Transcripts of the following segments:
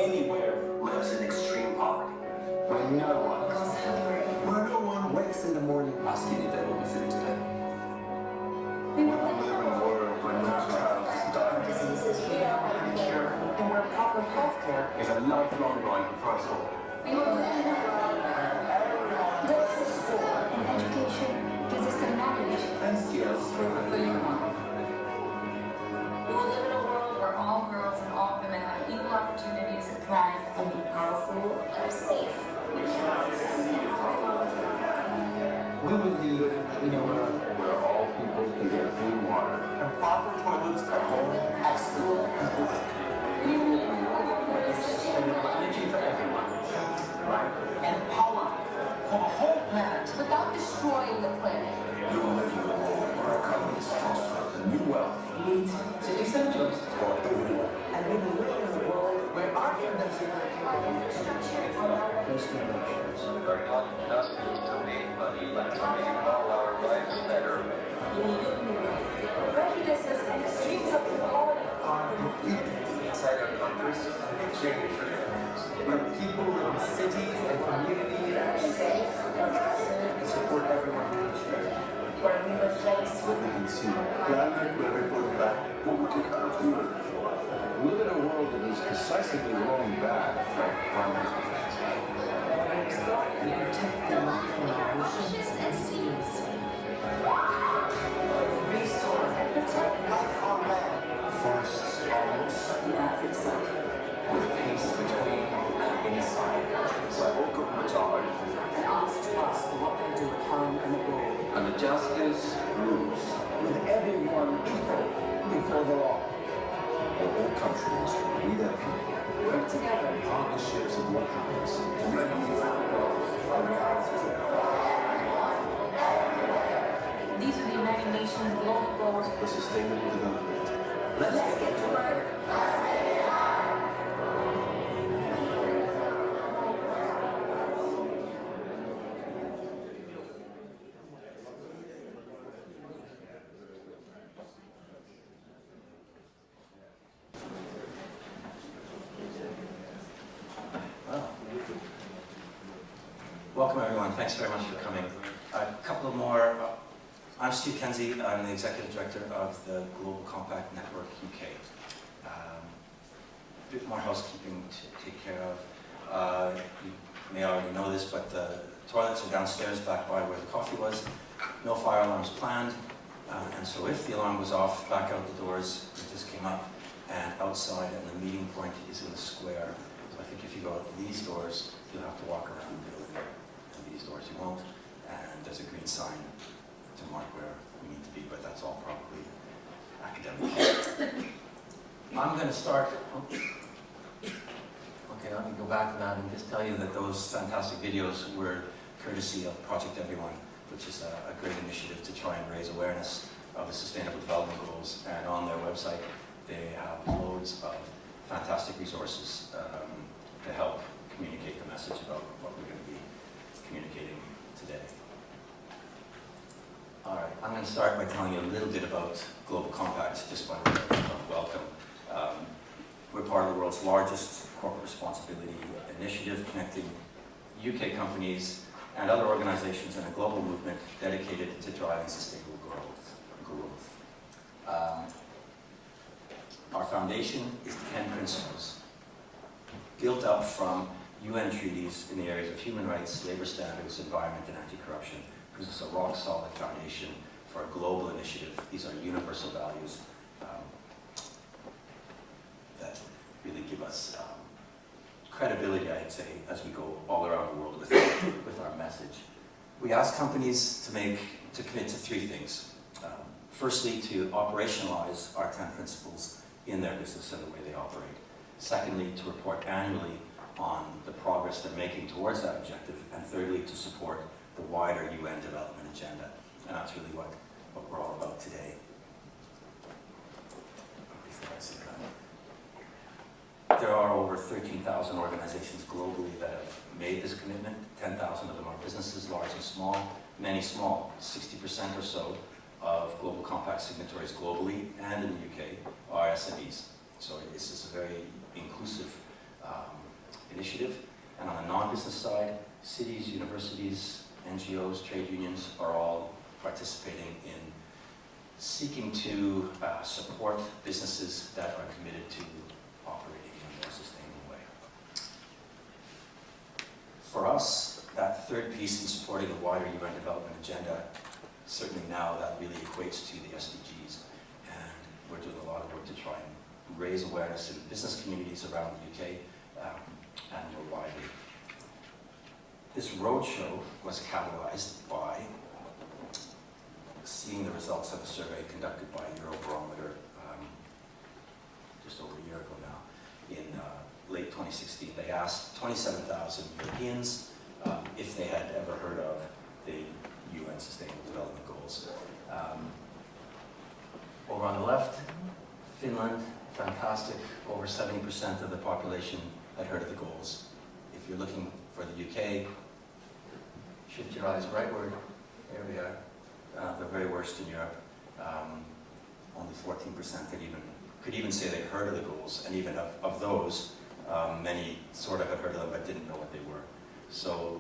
anywhere lives in extreme poverty. Where no one goes hungry. Where no one wakes in the morning asking if there will be food today. We will live in a world where no child is dying. Diseases we know how to cure, and where proper health care Is a lifelong right for us all. We will live in a world where everyone goes to school and education gives us the knowledge And skills for fulfilling life. We will live in a world where all girls and all women have equal opportunities to thrive And be powerful and safe. we will live in a world Where all people can get clean water. and proper toilets at home, at school, and work. We will live in a world where there is sustainable Energy for everyone. Right? And power for the whole planet. without destroying the planet. We will live in a world where economies prosper and new wealth Meet the essentials. for everyone. And we will live in a world where our industry Our infrastructure for our is innovations. We're not just to make money, but to make all our lives better. We will live in a world where prejudices and extremes of equality Are defeated. Inside our countries, exchange for differences. Where people live in cities and communities that are safe, progressive, and support everyone to be shared. where we replace with We can see planet where we put back what we took out of the earth. We live in a world that is decisively wrong bad for climate change. we protect the life from our oceans and seas. Restore and protect life on land. Forests are also The earth itself. with peace between and inside countries. Where all governments are And ask to us for what they do at home and abroad. and the justice rules. With everyone equal before the law. For all countries, we their people. Work together. Partnerships of what happens. These are the United Nations global goals. For sustainable development. Let's get to work. Welcome everyone, thanks very much for coming. A couple of more, I'm Stu Kenzie, I'm the Executive Director of the Global Compact Network UK. A bit more housekeeping to take care of. You may already know this, but the toilets are downstairs back by where the coffee was. No fire alarms planned, and so if the alarm was off, back out the doors, it just came up, and outside, and the meeting point is in the square. So I think if you go out these doors, you'll have to walk around the building. And these doors you won't, and there's a green sign to mark where we need to be, but that's all probably academic. I'm going to start. Okay, let me go back to that and just tell you that those fantastic videos were courtesy of Project Everyone, which is a great initiative to try and raise awareness of the Sustainable Development Goals. And on their website, they have loads of fantastic resources to help communicate the message about what we're going to be communicating today. All right, I'm going to start by telling you a little bit about Global Compact, just by way of welcome. We're part of the world's largest corporate responsibility initiative, connecting UK companies and other organizations in a global movement dedicated to driving sustainable growth. Our foundation is 10 principles, built up from UN treaties in the areas of human rights, labor standards, environment, and anti-corruption, because it's a rock-solid foundation for a global initiative. These are universal values that really give us credibility, I'd say, as we go all around the world with our message. We ask companies to commit to three things. Firstly, to operationalize our 10 principles in their business and the way they operate. Secondly, to report annually on the progress they're making towards that objective. And thirdly, to support the wider UN development agenda. And that's really what we're all about today. Before I say that, there are over 13,000 organizations globally that have made this commitment. 10,000 of them are businesses, large and small, many small. 60% or so of Global Compact signatories globally and in the UK are SMEs. So this is a very inclusive initiative. And on the non-business side, cities, universities, NGOs, trade unions are all participating in seeking to support businesses that are committed to operating in a more sustainable way. For us, that third piece in supporting the wider UN development agenda, certainly now that really equates to the SDGs, and we're doing a lot of work to try and raise awareness in business communities around the UK and more widely. This roadshow was catalyzed by seeing the results of a survey conducted by Eurobarometer just over a year ago now, in late 2016. They asked 27,000 Europeans if they had ever heard of the UN Sustainable Development Goals. Over on the left, Finland, fantastic, over 70% of the population had heard of the goals. If you're looking for the UK, shift your eyes rightward, there we are. The very worst in Europe. Only 14% could even say they'd heard of the goals, and even of those, many sort of had heard of them but didn't know what they were. So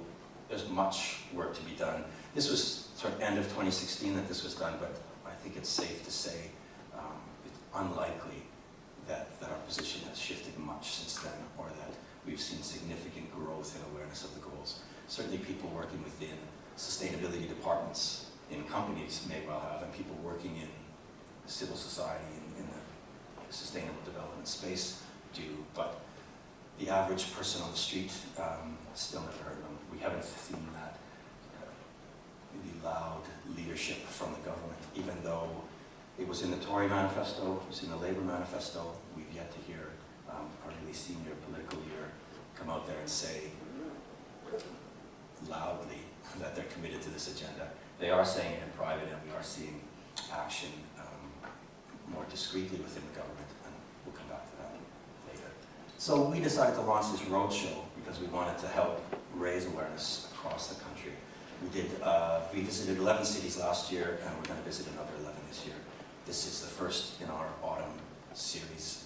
there's much work to be done. This was sort of end of 2016 that this was done, but I think it's safe to say it's unlikely that our position has shifted much since then, or that we've seen significant growth in awareness of the goals. Certainly people working within sustainability departments in companies may well have, and people working in civil society in the sustainable development space do, but the average person on the street still never heard of them. We haven't seen that really loud leadership from the government, even though it was in the Tory manifesto, it was in the Labour manifesto. We've yet to hear a really senior political leader come out there and say loudly that they're committed to this agenda. They are saying it in private, and we are seeing action more discreetly within the government, and we'll come back to that later. So we decided to launch this roadshow because we wanted to help raise awareness across the country. We visited 11 cities last year, and we're going to visit another 11 this year. This is the first in our autumn series.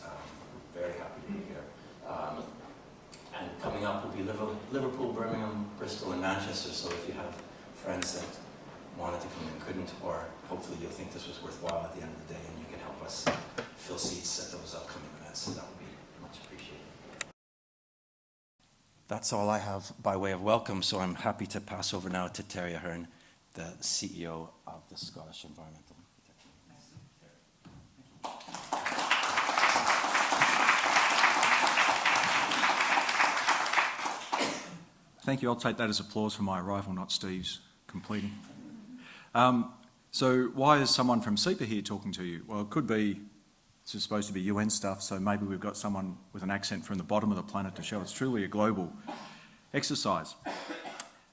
We're very happy to be here. And coming up will be Liverpool, Birmingham, Bristol, and Manchester. So if you have friends that wanted to come and couldn't, or hopefully you'll think this was worthwhile at the end of the day, and you can help us fill seats at those upcoming events, that would be much appreciated. That's all I have by way of welcome, so I'm happy to pass over now to Terry Hearn, the CEO of the Scottish Environmental. Thank you. I'll take that as applause for my arrival, not Steve's completing. So why is someone from SEPA here talking to you? Well, it could be, this is supposed to be UN stuff, so maybe we've got someone with an accent from the bottom of the planet to show it's truly a global exercise.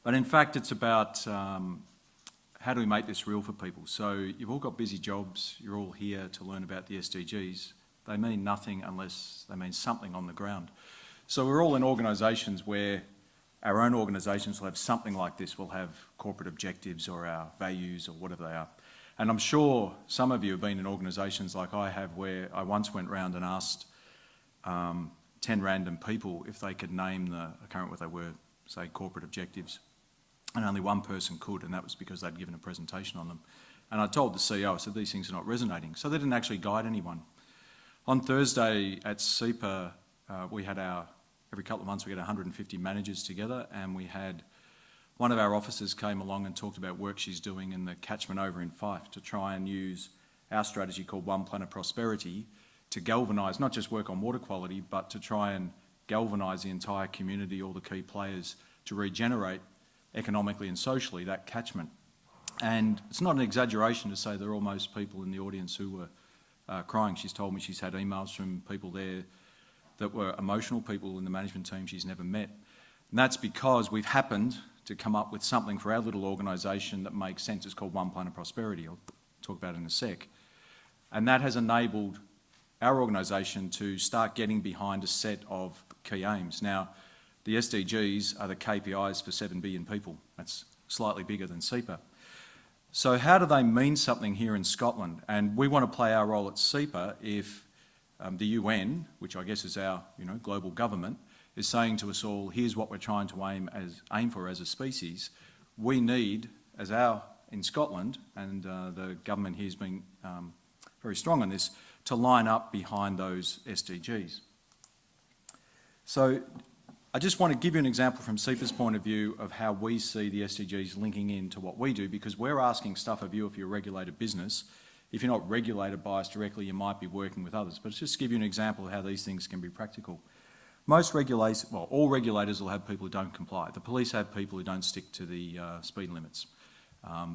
But in fact, it's about how do we make this real for people? So you've all got busy jobs, you're all here to learn about the SDGs. They mean nothing unless they mean something on the ground. So we're all in organisations where our own organisations will have something like this. We'll have corporate objectives or our values or whatever they are. And I'm sure some of you have been in organisations like I have, where I once went round and asked 10 random people if they could name I can't remember what they were, say corporate objectives. And only one person could, and that was because they'd given a presentation on them. And I told the CEO, I said, these things are not resonating. So they didn't actually guide anyone. On Thursday at SEPA, we had every couple of months we get 150 managers together, and we had one of our officers came along and talked about work she's doing in the catchment over in Fife to try and use our strategy called One Planet Prosperity to galvanise, not just work on water quality, but to try and galvanise the entire community, all the key players, to regenerate economically and socially that catchment. And it's not an exaggeration to say there are almost people in the audience who were crying. She's told me she's had emails from people there that were emotional, people in the management team she's never met. And that's because we've happened to come up with something for our little organisation that makes sense. It's called One Planet Prosperity. I'll talk about it in a sec. And that has enabled our organisation to start getting behind a set of key aims. Now, the SDGs are the KPIs for 7 billion people. That's slightly bigger than SEPA. So how do they mean something here in Scotland? And we want to play our role at SEPA if the UN, which I guess is our global government, is saying to us all, here's what we're trying to aim for as a species. We need, in Scotland, and the government here has been very strong on this, to line up behind those SDGs. So I just want to give you an example from SEPA's point of view of how we see the SDGs linking into what we do, because we're asking stuff of you if you're a regulated business. If you're not regulated by us directly, you might be working with others. But just to give you an example of how these things can be practical. All regulators will have people who don't comply. The police have people who don't stick to the speed limits.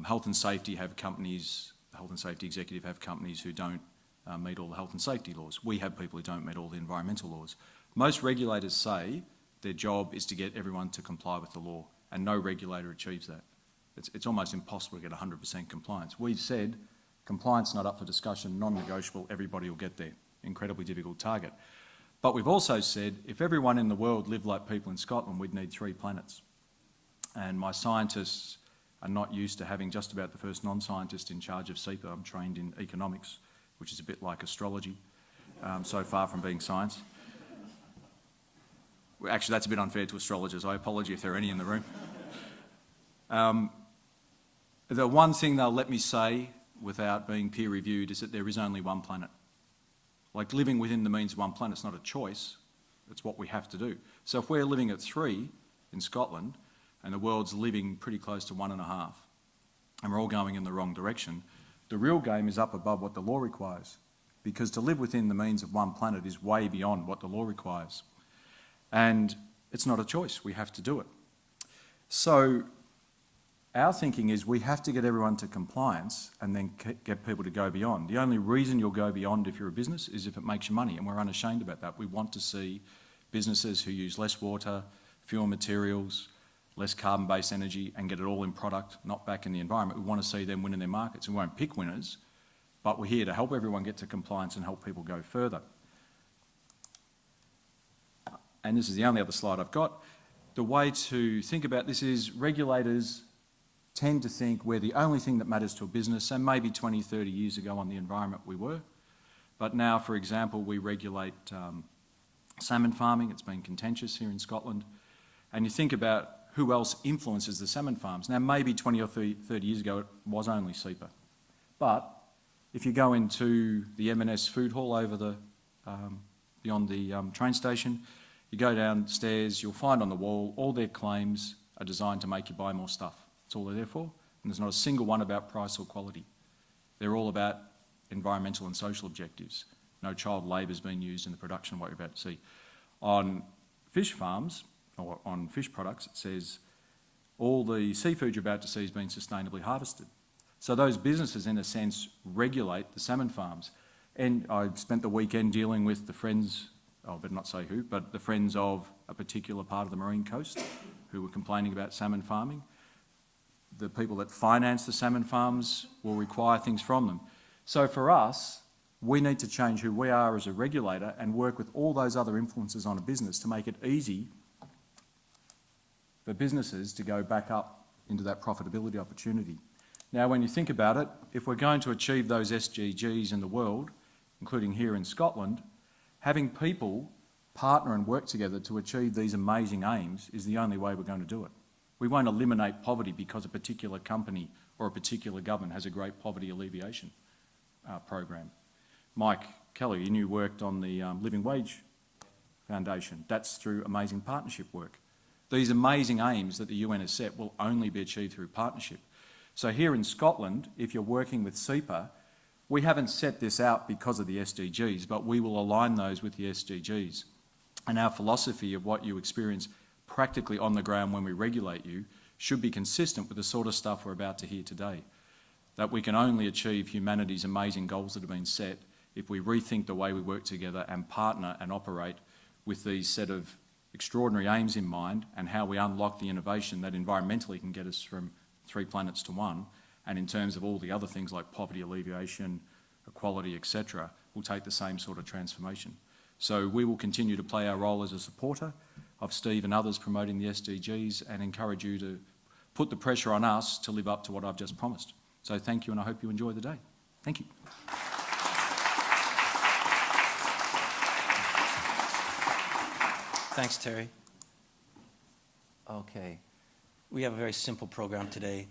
Health and safety executive have companies who don't meet all the health and safety laws. We have people who don't meet all the environmental laws. Most regulators say their job is to get everyone to comply with the law, and no regulator achieves that. It's almost impossible to get 100% compliance. We've said compliance not up for discussion, non-negotiable, everybody will get there. Incredibly difficult target. But we've also said if everyone in the world lived like people in Scotland, we'd need 3 planets. And my scientists are not used to having just about the first non-scientist in charge of SEPA. I'm trained in economics, which is a bit like astrology, so far from being science. Actually, that's a bit unfair to astrologers. I apologise if there are any in the room. The one thing they'll let me say without being peer-reviewed is that there is only one planet. Like, living within the means of one planet is not a choice, it's what we have to do. So if we're living at 3 in Scotland and the world's living pretty close to 1.5, and we're all going in the wrong direction, the real game is up above what the law requires, because to live within the means of one planet is way beyond what the law requires. And it's not a choice, we have to do it. So our thinking is we have to get everyone to compliance and then get people to go beyond. The only reason you'll go beyond if you're a business is if it makes you money, and we're unashamed about that. We want to see businesses who use less water, fewer materials, less carbon-based energy, and get it all in product, not back in the environment. We want to see them win in their markets. We won't pick winners, but we're here to help everyone get to compliance and help people go further. And this is the only other slide I've got. The way to think about this is regulators tend to think we're the only thing that matters to a business, and maybe 20, 30 years ago on the environment we were. But now, for example, we regulate salmon farming. It's been contentious here in Scotland. And you think about who else influences the salmon farms. Now, maybe 20 or 30 years ago, it was only SEPA. But if you go into the M&S food hall over beyond the train station, you go downstairs, you'll find on the wall all their claims are designed to make you buy more stuff. That's all they're there for. And there's not a single one about price or quality. They're all about environmental and social objectives. No child labour is being used in the production of what you're about to see. On fish farms, or on fish products, it says all the seafood you're about to see has been sustainably harvested. So those businesses, in a sense, regulate the salmon farms. And I spent the weekend dealing with the friends, I better not say who, but the friends of a particular part of the marine coast who were complaining about salmon farming. The people that finance the salmon farms will require things from them. So for us, we need to change who we are as a regulator and work with all those other influences on a business to make it easy for businesses to go back up into that profitability opportunity. Now, when you think about it, if we're going to achieve those SDGs in the world, including here in Scotland, having people partner and work together to achieve these amazing aims is the only way we're going to do it. We won't eliminate poverty because a particular company or a particular government has a great poverty alleviation program. Mike Kelly, you worked on the Living Wage Foundation. That's through amazing partnership work. These amazing aims that the UN has set will only be achieved through partnership. So here in Scotland, if you're working with SEPA, we haven't set this out because of the SDGs, but we will align those with the SDGs. And our philosophy of what you experience practically on the ground when we regulate you should be consistent with the sort of stuff we're about to hear today. That we can only achieve humanity's amazing goals that have been set if we rethink the way we work together and partner and operate with these set of extraordinary aims in mind, and how we unlock the innovation that environmentally can get us from 3 planets to 1, and in terms of all the other things like poverty alleviation, equality, etc., will take the same sort of transformation. So we will continue to play our role as a supporter of Steve and others promoting the SDGs, and encourage you to put the pressure on us to live up to what I've just promised. So thank you, and I hope you enjoy the day. Thank you. Thanks, Terry. Okay. We have a very simple program today.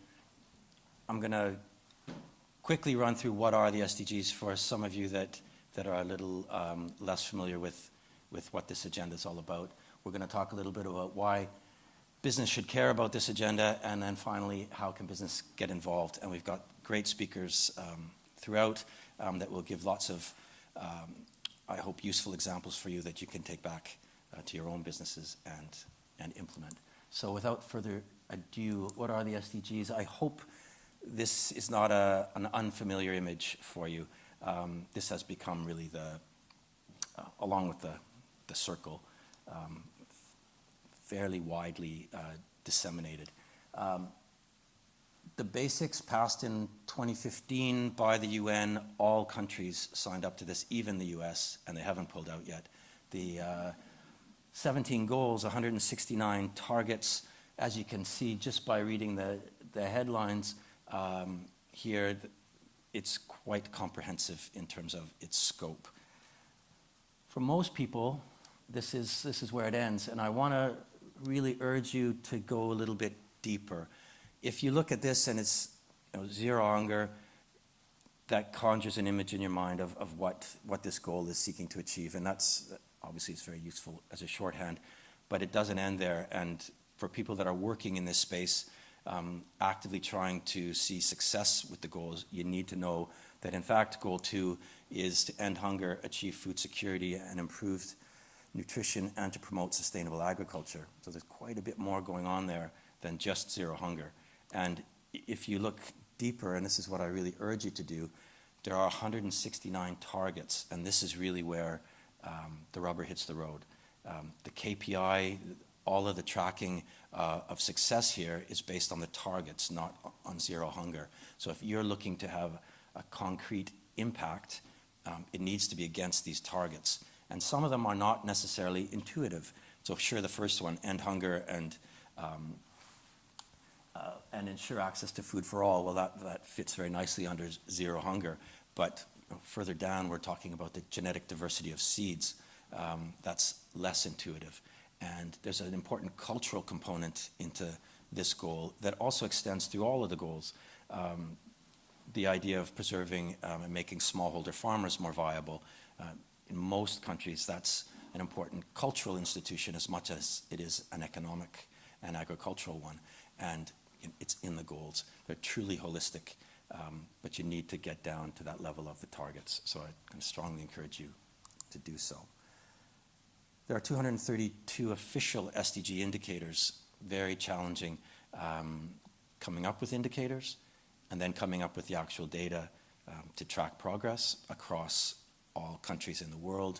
I'm going to quickly run through what are the SDGs for some of you that are a little less familiar with what this agenda is all about. We're going to talk a little bit about why business should care about this agenda, and then finally, how can business get involved? And we've got great speakers throughout that will give lots of, I hope, useful examples for you that you can take back to your own businesses and implement. So without further ado, what are the SDGs? I hope this is not an unfamiliar image for you. This has become really along with the circle, fairly widely disseminated. The basics passed in 2015 by the UN. All countries signed up to this, even the US, and they haven't pulled out yet. The 17 goals, 169 targets. As you can see just by reading the headlines here, it's quite comprehensive in terms of its scope. For most people, this is where it ends, and I want to really urge you to go a little bit deeper. If you look at this and it's zero hunger, that conjures an image in your mind of what this goal is seeking to achieve, and that's obviously it's very useful as a shorthand, but it doesn't end there. And for people that are working in this space, actively trying to see success with the goals, you need to know that in fact goal 2 is to end hunger, achieve food security and improved nutrition, and to promote sustainable agriculture. So there's quite a bit more going on there than just zero hunger. And if you look deeper, and this is what I really urge you to do, there are 169 targets, and this is really where the rubber hits the road. The KPI, all of the tracking of success here is based on the targets, not on zero hunger. So if you're looking to have a concrete impact, it needs to be against these targets. And some of them are not necessarily intuitive. So sure, the first one, end hunger and ensure access to food for all, well, that fits very nicely under zero hunger. But further down, we're talking about the genetic diversity of seeds. That's less intuitive. And there's an important cultural component into this goal that also extends through all of the goals. The idea of preserving and making smallholder farmers more viable. In most countries, that's an important cultural institution as much as it is an economic and agricultural one. And it's in the goals. They're truly holistic, but you need to get down to that level of the targets. So I can strongly encourage you to do so. There are 232 official SDG indicators, very challenging, coming up with indicators and then coming up with the actual data to track progress across all countries in the world,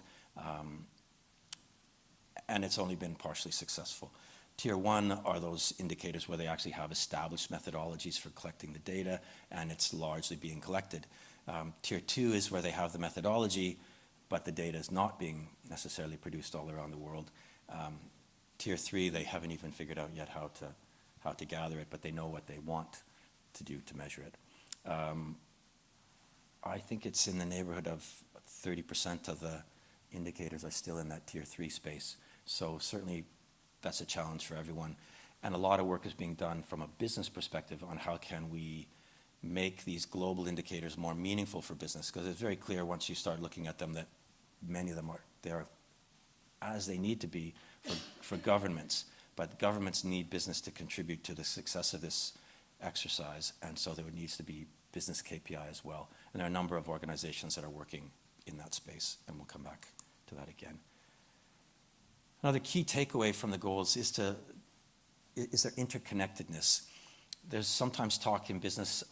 and it's only been partially successful. Tier 1 are those indicators where they actually have established methodologies for collecting the data, and it's largely being collected. Tier 2 is where they have the methodology, but the data is not being necessarily produced all around the world. Tier 3, they haven't even figured out yet how to gather it, but they know what they want to do to measure it. I think it's in the neighborhood of 30% of the indicators are still in that Tier 3 space. So certainly that's a challenge for everyone. And a lot of work is being done from a business perspective on how can we make these global indicators more meaningful for business, because it's very clear once you start looking at them that many of them are there as they need to be for governments, but governments need business to contribute to the success of this exercise, and so there needs to be business KPI as well. And there are a number of organizations that are working in that space, and we'll come back to that again. Another key takeaway from the goals is their interconnectedness. There's sometimes talk in business,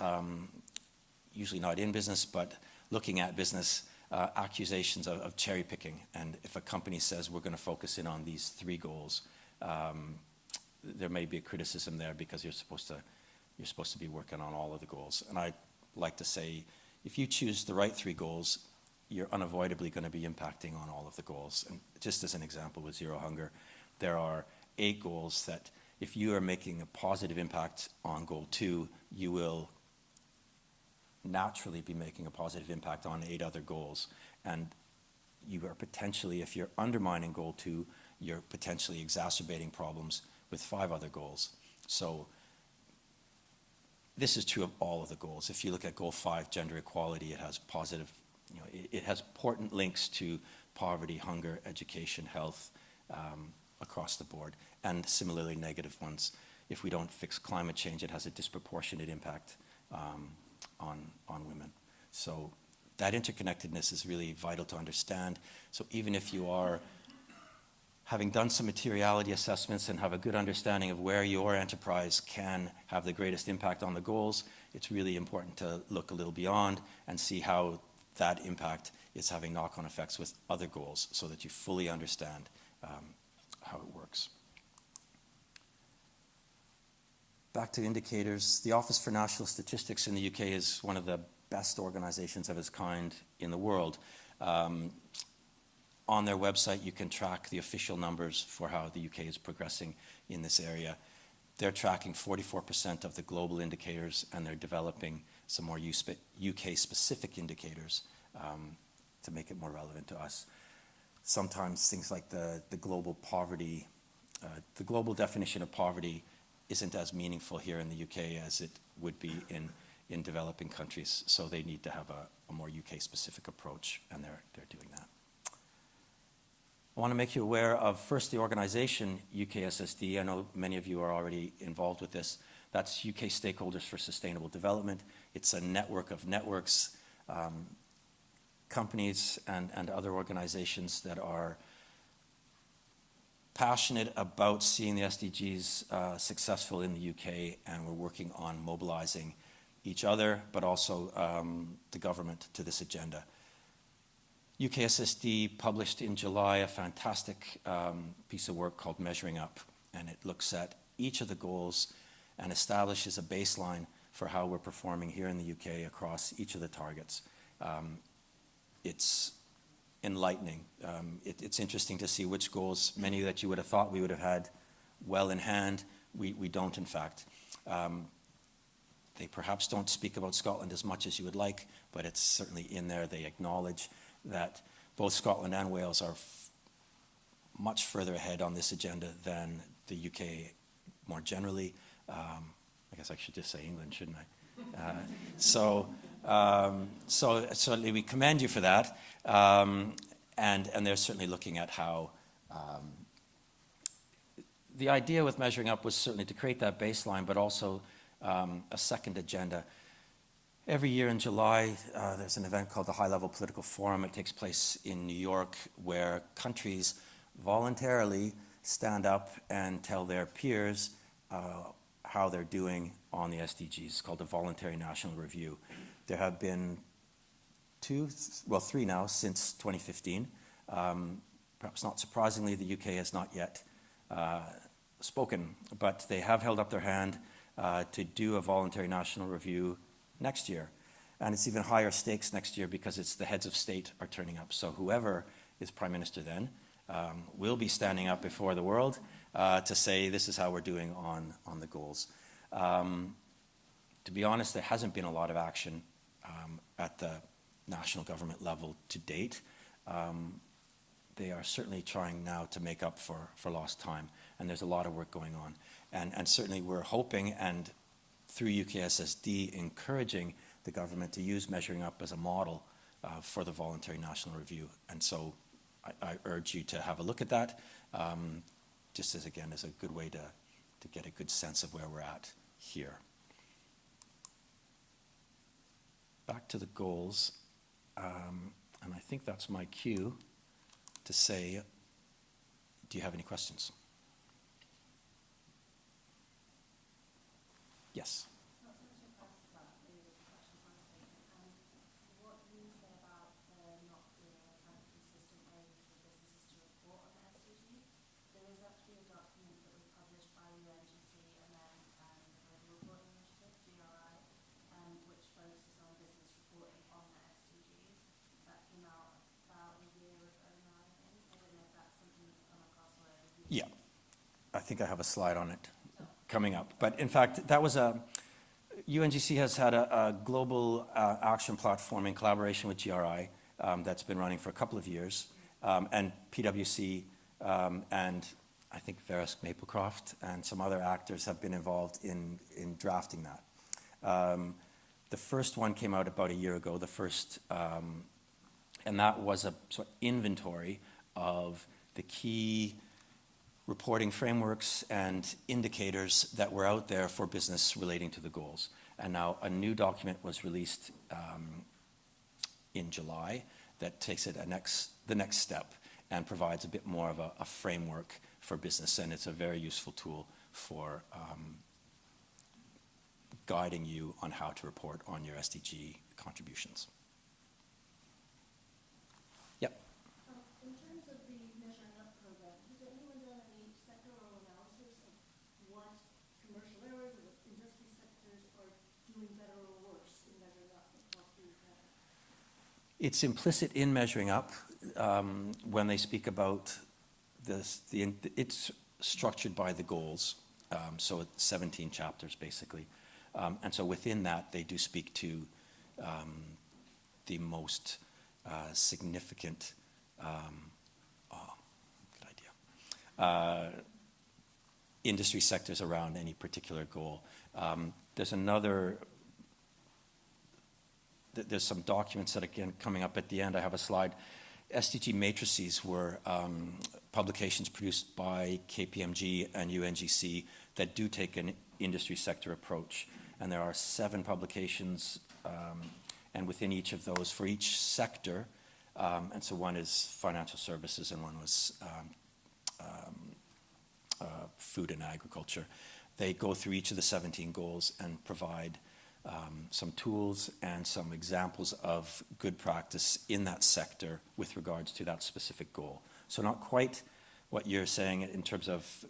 usually not in business, but looking at business, accusations of cherry picking. And if a company says we're going to focus in on these 3 goals, there may be a criticism there because you're supposed to be working on all of the goals. And I like to say, if you choose the right 3 goals, you're unavoidably going to be impacting on all of the goals. And just as an example with zero hunger, there are 8 goals that if you are making a positive impact on goal 2, you will naturally be making a positive impact on 8 other goals. And you are potentially, if you're undermining goal 2, you're potentially exacerbating problems with 5 other goals. So this is true of all of the goals. If you look at goal 5, gender equality, it has positive, it has important links to poverty, hunger, education, health, across the board, and similarly negative ones. If we don't fix climate change, it has a disproportionate impact on women. So that interconnectedness is really vital to understand. So even if you are having done some materiality assessments and have a good understanding of where your enterprise can have the greatest impact on the goals, it's really important to look a little beyond and see how that impact is having knock-on effects with other goals so that you fully understand how it works. Back to indicators. The Office for National Statistics in the UK is one of the best organizations of its kind in the world. On their website, you can track the official numbers for how the UK is progressing in this area. They're tracking 44% of the global indicators, and they're developing some more UK-specific indicators to make it more relevant to us. Sometimes things like the global poverty, the global definition of poverty isn't as meaningful here in the UK as it would be in developing countries, so they need to have a more UK-specific approach, and they're doing that. I want to make you aware of, first, the organization UKSSD. I know many of you are already involved with this. That's UK Stakeholders for Sustainable Development. It's a network of networks, companies and other organizations that are passionate about seeing the SDGs successful in the UK, and we're working on mobilizing each other, but also the government to this agenda. UKSSD published in July a fantastic piece of work called Measuring Up, and it looks at each of the goals and establishes a baseline for how we're performing here in the UK across each of the targets. It's enlightening. It's interesting to see which goals, many that you would have thought we would have had well in hand, we don't in fact. They perhaps don't speak about Scotland as much as you would like, but it's certainly in there. They acknowledge that both Scotland and Wales are much further ahead on this agenda than the UK more generally. I guess I should just say England, shouldn't I? So certainly we commend you for that. And they're certainly looking at how the idea with Measuring Up was certainly to create that baseline, but also a second agenda. Every year in July, there's an event called the High Level Political Forum. It takes place in New York, where countries voluntarily stand up and tell their peers how they're doing on the SDGs. It's called the Voluntary National Review. There have been 3 now since 2015. Perhaps not surprisingly, the UK has not yet spoken, but they have held up their hand to do a voluntary national review next year. And it's even higher stakes next year because it's the heads of state are turning up. So whoever is Prime Minister then will be standing up before the world to say this is how we're doing on the goals. To be honest, there hasn't been a lot of action at the national government level to date. They are certainly trying now to make up for lost time, and there's a lot of work going on. And certainly we're hoping, and through UKSSD, encouraging the government to use Measuring Up as a model for the voluntary national review. And so I urge you to have a look at that, just as, again, as a good way to get a good sense of where we're at here. Back to the goals, and I think that's my cue to say, do you have any questions? Yes. What do you say about not being a kind of consistent way for businesses to report on SDGs? There is actually a document that was published by UNGC and then the Global Reporting Initiative, GRI, which focuses on business reporting on the SDGs. That came out about a year ago now, I think. I don't know if that's something you've come across or reviewed. Yeah, I think I have a slide on it coming up. But in fact, that was UNGC has had a global action platform in collaboration with GRI that's been running for a couple of years. And PwC and I think Verisk Maplecroft and some other actors have been involved in drafting that. The first one came out about a year ago, and that was a sort of inventory of the key reporting frameworks and indicators that were out there for business relating to the goals. And now a new document was released in July that takes it the next step and provides a bit more of a framework for business, and it's a very useful tool for guiding you on how to report on your SDG contributions. Yep. In terms of the Measuring Up program, has anyone done any sectoral analysis of what commercial areas or industry sectors are doing better or worse in measuring up across these measures? It's implicit in Measuring Up when they speak about this. It's structured by the goals, so it's 17 chapters basically. And so within that, they do speak to the most significant, industry sectors around any particular goal. There's some documents that, again, coming up at the end, I have a slide. SDG matrices were publications produced by KPMG and UNGC that do take an industry sector approach. And there are 7 publications, and within each of those, for each sector, and so one is financial services and one was food and agriculture. They go through each of the 17 goals and provide some tools and some examples of good practice in that sector with regards to that specific goal. So not quite what you're saying in terms of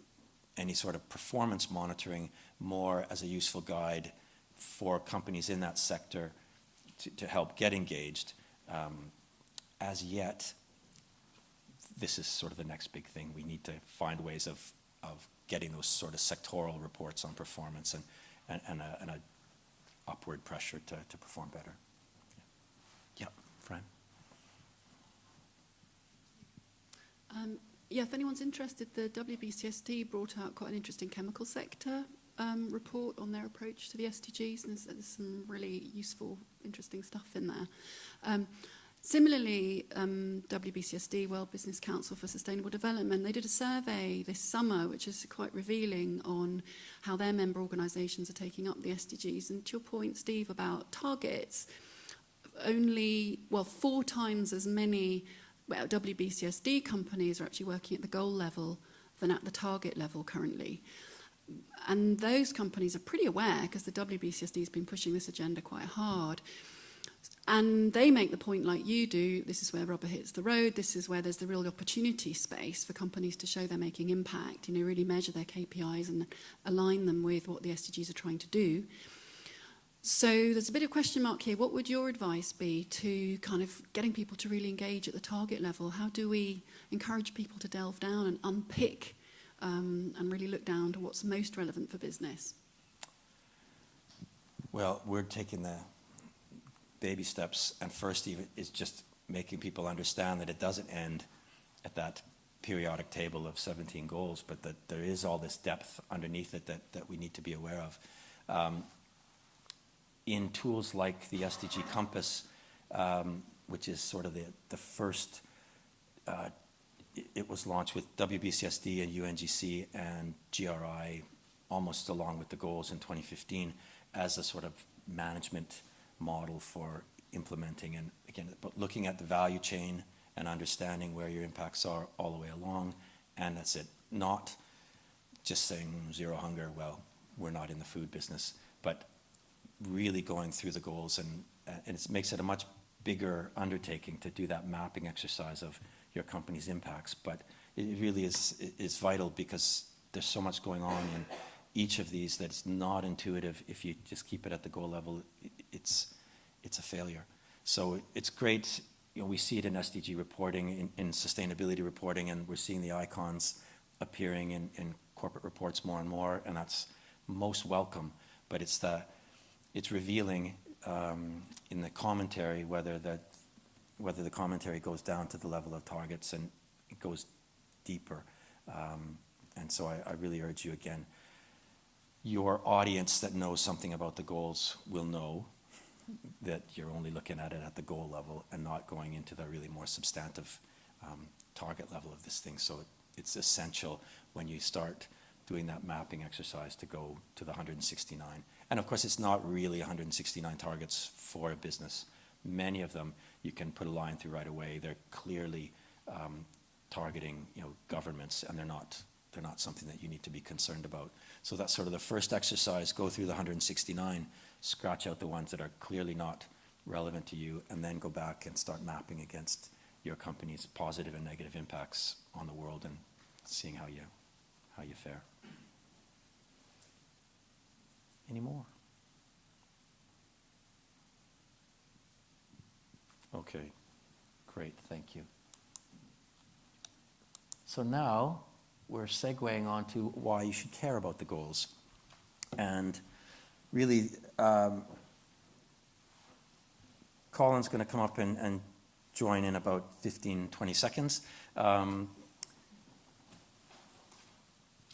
any sort of performance monitoring, more as a useful guide for companies in that sector to help get engaged. As yet, this is sort of the next big thing. We need to find ways of getting those sort of sectoral reports on performance and a upward pressure to perform better. Yeah, Fran. Yeah, if anyone's interested, the WBCSD brought out quite an interesting chemical sector report on their approach to the SDGs, and there's some really useful, interesting stuff in there. Similarly, WBCSD, World Business Council for Sustainable Development, they did a survey this summer which is quite revealing on how their member organisations are taking up the SDGs. And to your point, Steve, about targets, only, 4 times as many WBCSD companies are actually working at the goal level than at the target level currently. And those companies are pretty aware, because the WBCSD has been pushing this agenda quite hard. And they make the point, like you do, this is where rubber hits the road, this is where there's the real opportunity space for companies to show they're making impact, really measure their KPIs and align them with what the SDGs are trying to do. So there's a bit of question mark here. What would your advice be to kind of getting people to really engage at the target level? How do we encourage people to delve down and unpick and really look down to what's most relevant for business? Well, we're taking the baby steps, and first even is just making people understand that it doesn't end at that periodic table of 17 goals, but that there is all this depth underneath it that we need to be aware of. In tools like the SDG Compass, which is sort of the first, it was launched with WBCSD and UNGC and GRI almost along with the goals in 2015 as a sort of management model for implementing, and again, but looking at the value chain and understanding where your impacts are all the way along, and that's it. Not just saying zero hunger, well, we're not in the food business, but really going through the goals, and it makes it a much bigger undertaking to do that mapping exercise of your company's impacts, but it really is vital, because there's so much going on in each of these that's not intuitive. If you just keep it at the goal level, it's a failure. So it's great, we see it in SDG reporting, in sustainability reporting, and we're seeing the icons appearing in corporate reports more and more, and that's most welcome. But it's revealing in the commentary whether the commentary goes down to the level of targets, and it goes deeper. And so I really urge you again, your audience that knows something about the goals will know that you're only looking at it at the goal level and not going into the really more substantive target level of this thing. So it's essential when you start doing that mapping exercise to go to the 169. And of course, it's not really 169 targets for a business. Many of them you can put a line through right away. They're clearly targeting, governments, and they're not something that you need to be concerned about. So that's sort of the first exercise. Go through the 169, scratch out the ones that are clearly not relevant to you, and then go back and start mapping against your company's positive and negative impacts on the world and seeing how you fare. Any more? Okay, great, thank you. So now we're segueing on to why you should care about the goals. And really, Colin's going to come up and join in about 15, 20 seconds.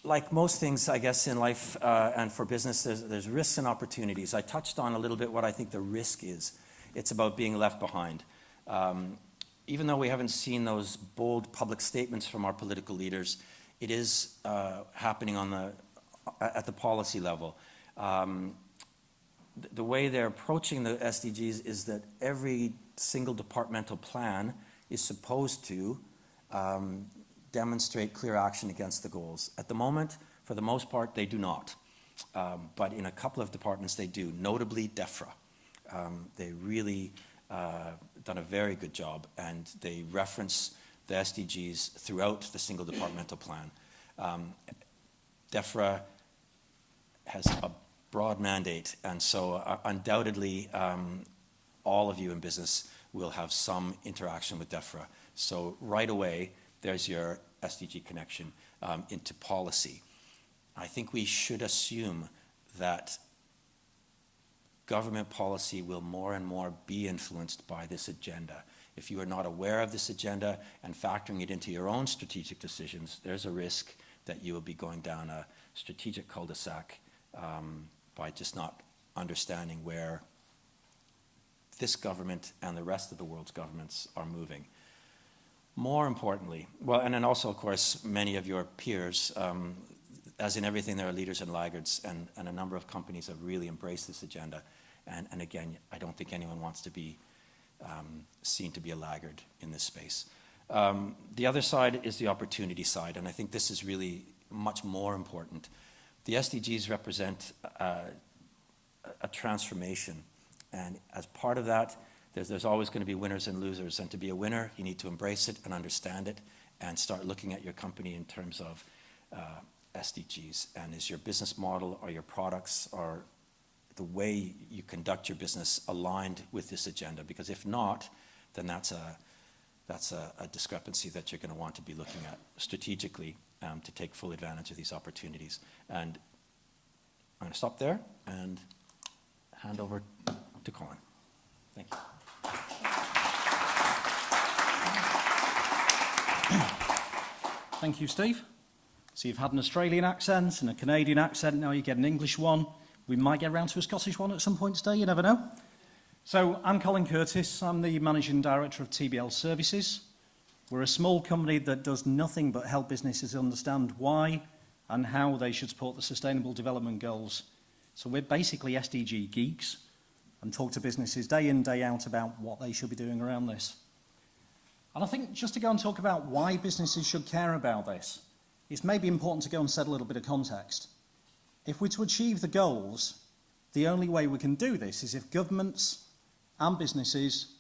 Like most things, I guess, in life and for business, there's risks and opportunities. I touched on a little bit what I think the risk is. It's about being left behind. Even though we haven't seen those bold public statements from our political leaders, it is happening at the policy level. The way they're approaching the SDGs is that every single departmental plan is supposed to demonstrate clear action against the goals. At the moment, for the most part, they do not. But in a couple of departments, they do, notably DEFRA. They really done a very good job, and they reference the SDGs throughout the single departmental plan. DEFRA has a broad mandate, and so undoubtedly all of you in business will have some interaction with DEFRA. So right away, there's your SDG connection into policy. I think we should assume that government policy will more and more be influenced by this agenda. If you are not aware of this agenda and factoring it into your own strategic decisions, there's a risk that you will be going down a strategic cul-de-sac by just not understanding where this government and the rest of the world's governments are moving. More importantly, well, and then also, of course, many of your peers, as in everything, there are leaders and laggards, and a number of companies have really embraced this agenda. And again, I don't think anyone wants to be seen to be a laggard in this space. The other side is the opportunity side, and I think this is really much more important. The SDGs represent a transformation, and as part of that, there's always going to be winners and losers, and to be a winner, you need to embrace it and understand it and start looking at your company in terms of SDGs. And is your business model or your products or the way you conduct your business aligned with this agenda? Because if not, then that's a discrepancy that you're going to want to be looking at strategically to take full advantage of these opportunities. And I'm going to stop there and hand over to Colin. Thank you. Thank you, Steve. So you've had an Australian accent and a Canadian accent, now you get an English one. We might get around to a Scottish one at some point today, you never know. So I'm Colin Curtis, I'm the Managing Director of TBL Services. We're a small company that does nothing but help businesses understand why and how they should support the Sustainable Development Goals. So we're basically SDG geeks and talk to businesses day in, day out about what they should be doing around this. And I think just to go and talk about why businesses should care about this, it's maybe important to go and set a little bit of context. If we're to achieve the goals, the only way we can do this is if governments and businesses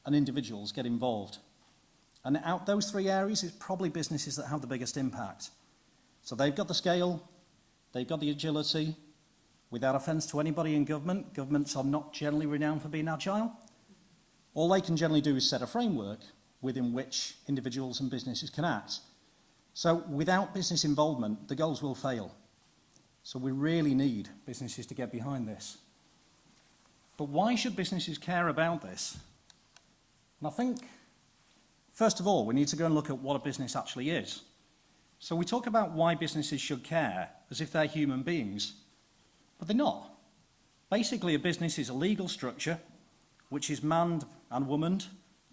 and individuals get involved. And out those three areas, it's probably businesses that have the biggest impact. So they've got the scale, they've got the agility. Without offence to anybody in government, governments are not generally renowned for being agile. All they can generally do is set a framework within which individuals and businesses can act. So without business involvement, the goals will fail. So we really need businesses to get behind this. But why should businesses care about this? And I think, first of all, we need to go and look at what a business actually is. So we talk about why businesses should care as if they're human beings, but they're not. Basically, a business is a legal structure which is manned and womaned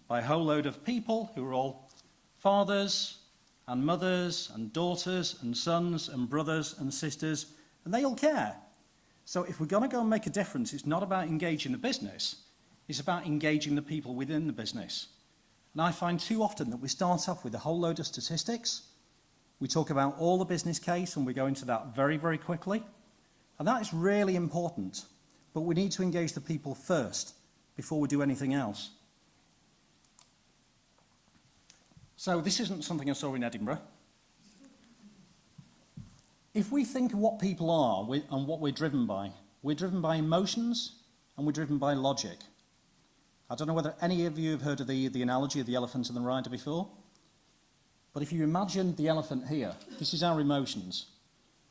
by a whole load of people who are all fathers and mothers and daughters and sons and brothers and sisters, and they all care. So if we're going to go and make a difference, it's not about engaging the business, it's about engaging the people within the business. And I find too often that we start off with a whole load of statistics, we talk about all the business case and we go into that very, very quickly, and that is really important, but we need to engage the people first before we do anything else. So this isn't something I saw in Edinburgh. If we think of what people are and what we're driven by emotions and we're driven by logic. I don't know whether any of you have heard of the analogy of the elephant and the rider before, but if you imagine the elephant here, this is our emotions.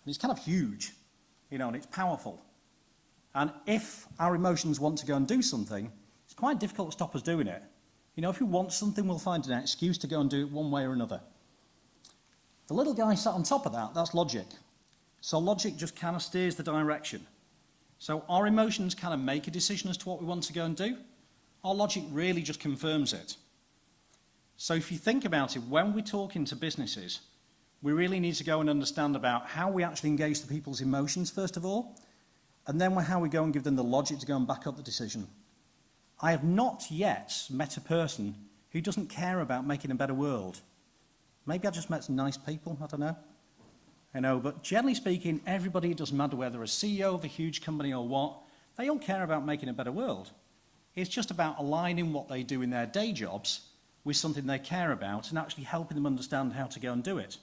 And it's kind of huge, you know, and it's powerful. And if our emotions want to go and do something, it's quite difficult to stop us doing it. You know, if we want something, we'll find an excuse to go and do it one way or another. The little guy sat on top of that, that's logic. So logic just kind of steers the direction. So our emotions kind of make a decision as to what we want to go and do. Our logic really just confirms it. So if you think about it, when we talk into businesses, we really need to go and understand about how we actually engage the people's emotions, first of all, and then how we go and give them the logic to go and back up the decision. I have not yet met a person who doesn't care about making a better world. Maybe I just met some nice people, I don't know. You know, but generally speaking, everybody, it doesn't matter whether they're a CEO of a huge company or what, they all care about making a better world. It's just about aligning what they do in their day jobs with something they care about and actually helping them understand how to go and do it.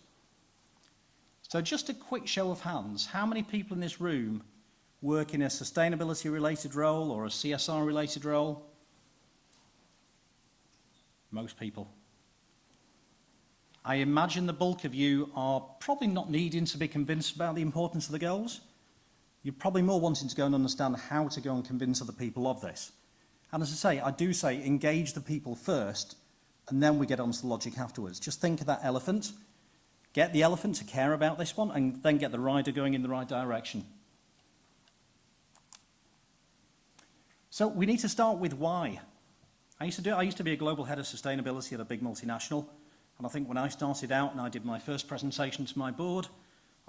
So just a quick show of hands, how many people in this room work in a sustainability-related role or a CSR-related role? Most people. I imagine the bulk of you are probably not needing to be convinced about the importance of the goals. You're probably more wanting to go and understand how to go and convince other people of this. And as I say, I do say engage the people first, and then we get onto the logic afterwards. Just think of that elephant, get the elephant to care about this one, and then get the rider going in the right direction. So we need to start with why. I used to be a global head of sustainability at a big multinational, and I think when I started out and I did my first presentation to my board,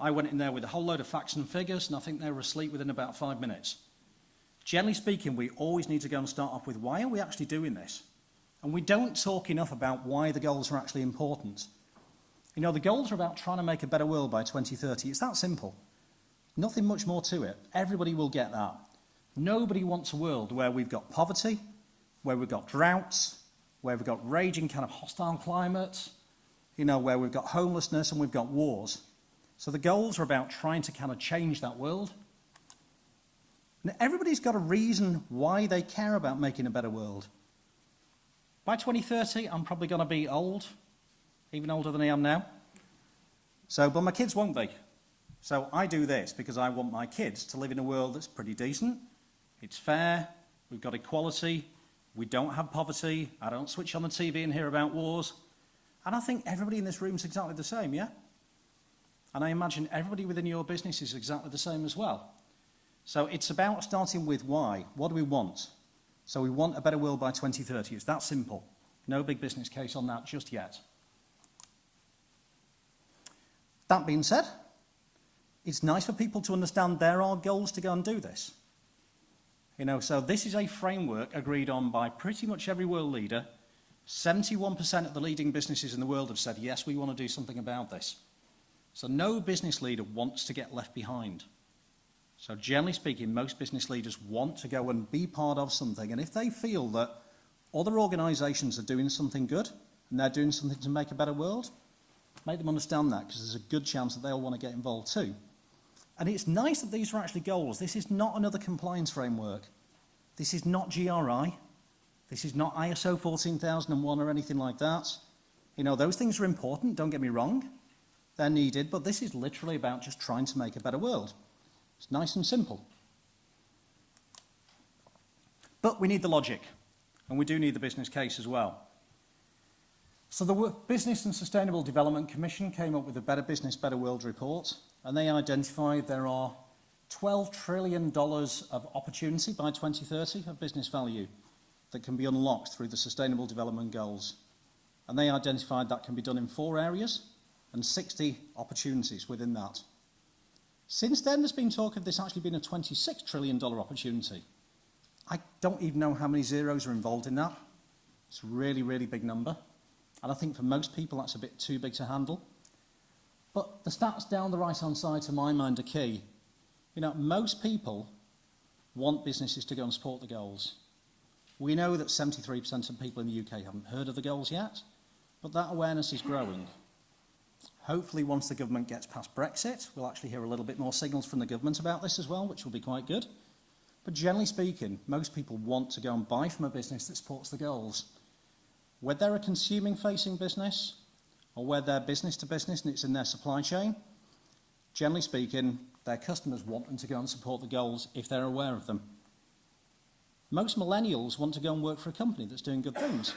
I went in there with a whole load of facts and figures, and I think they were asleep within about 5 minutes. Generally speaking, we always need to go and start off with why are we actually doing this? And we don't talk enough about why the goals are actually important. You know, the goals are about trying to make a better world by 2030. It's that simple. Nothing much more to it. Everybody will get that. Nobody wants a world where we've got poverty, where we've got droughts, where we've got raging kind of hostile climates, you know, where we've got homelessness and we've got wars. So the goals are about trying to kind of change that world. And everybody's got a reason why they care about making a better world. By 2030, I'm probably going to be old, even older than I am now. So, but my kids won't be. So I do this because I want my kids to live in a world that's pretty decent, it's fair, we've got equality, we don't have poverty, I don't switch on the TV and hear about wars. And I think everybody in this room is exactly the same, yeah? And I imagine everybody within your business is exactly the same as well. So it's about starting with why. What do we want? So we want a better world by 2030. It's that simple. No big business case on that just yet. That being said, it's nice for people to understand there are goals to go and do this. You know, so this is a framework agreed on by pretty much every world leader. 71% of the leading businesses in the world have said, yes, we want to do something about this. So no business leader wants to get left behind. So generally speaking, most business leaders want to go and be part of something. And if they feel that other organisations are doing something good and they're doing something to make a better world, make them understand that, because there's a good chance that they'll want to get involved too. And it's nice that these are actually goals. This is not another compliance framework. This is not GRI. This is not ISO 14001 or anything like that. You know, those things are important, don't get me wrong. They're needed, but this is literally about just trying to make a better world. It's nice and simple. But we need the logic, and we do need the business case as well. So the Business and Sustainable Development Commission came up with a Better Business, Better World report, and they identified there are $12 trillion of opportunity by 2030 of business value that can be unlocked through the Sustainable Development Goals. And they identified that can be done in 4 areas and 60 opportunities within that. Since then, there's been talk of this actually being a $26 trillion opportunity. I don't even know how many zeros are involved in that. It's a really, really big number. And I think for most people, that's a bit too big to handle. But the stats down the right-hand side, to my mind, are key. You know, most people want businesses to go and support the goals. We know that 73% of people in the UK haven't heard of the goals yet, but that awareness is growing. Hopefully, once the government gets past Brexit, we'll actually hear a little bit more signals from the government about this as well, which will be quite good. But generally speaking, most people want to go and buy from a business that supports the goals. Whether they're a consuming-facing business or whether they're business-to-business and it's in their supply chain, generally speaking, their customers want them to go and support the goals if they're aware of them. Most millennials want to go and work for a company that's doing good things.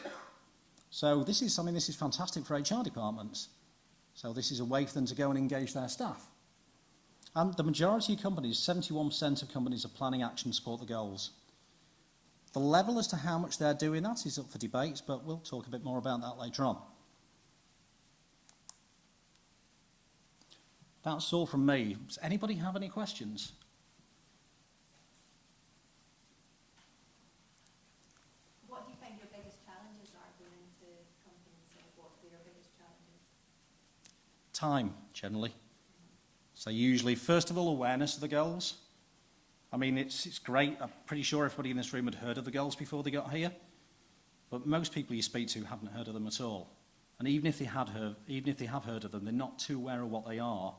So this is fantastic for HR departments. So this is a way for them to go and engage their staff. And the majority of companies, 71% of companies, are planning action to support the goals. The level as to how much they're doing that is up for debate, but we'll talk a bit more about that later on. That's all from me. Does anybody have any questions? What do you think your biggest challenges are going into companies? What are your biggest challenges? Time, generally. So usually, first of all, awareness of the goals. I mean, it's great. I'm pretty sure everybody in this room had heard of the goals before they got here. But most people you speak to haven't heard of them at all. And even if they have heard of them, they're not too aware of what they are.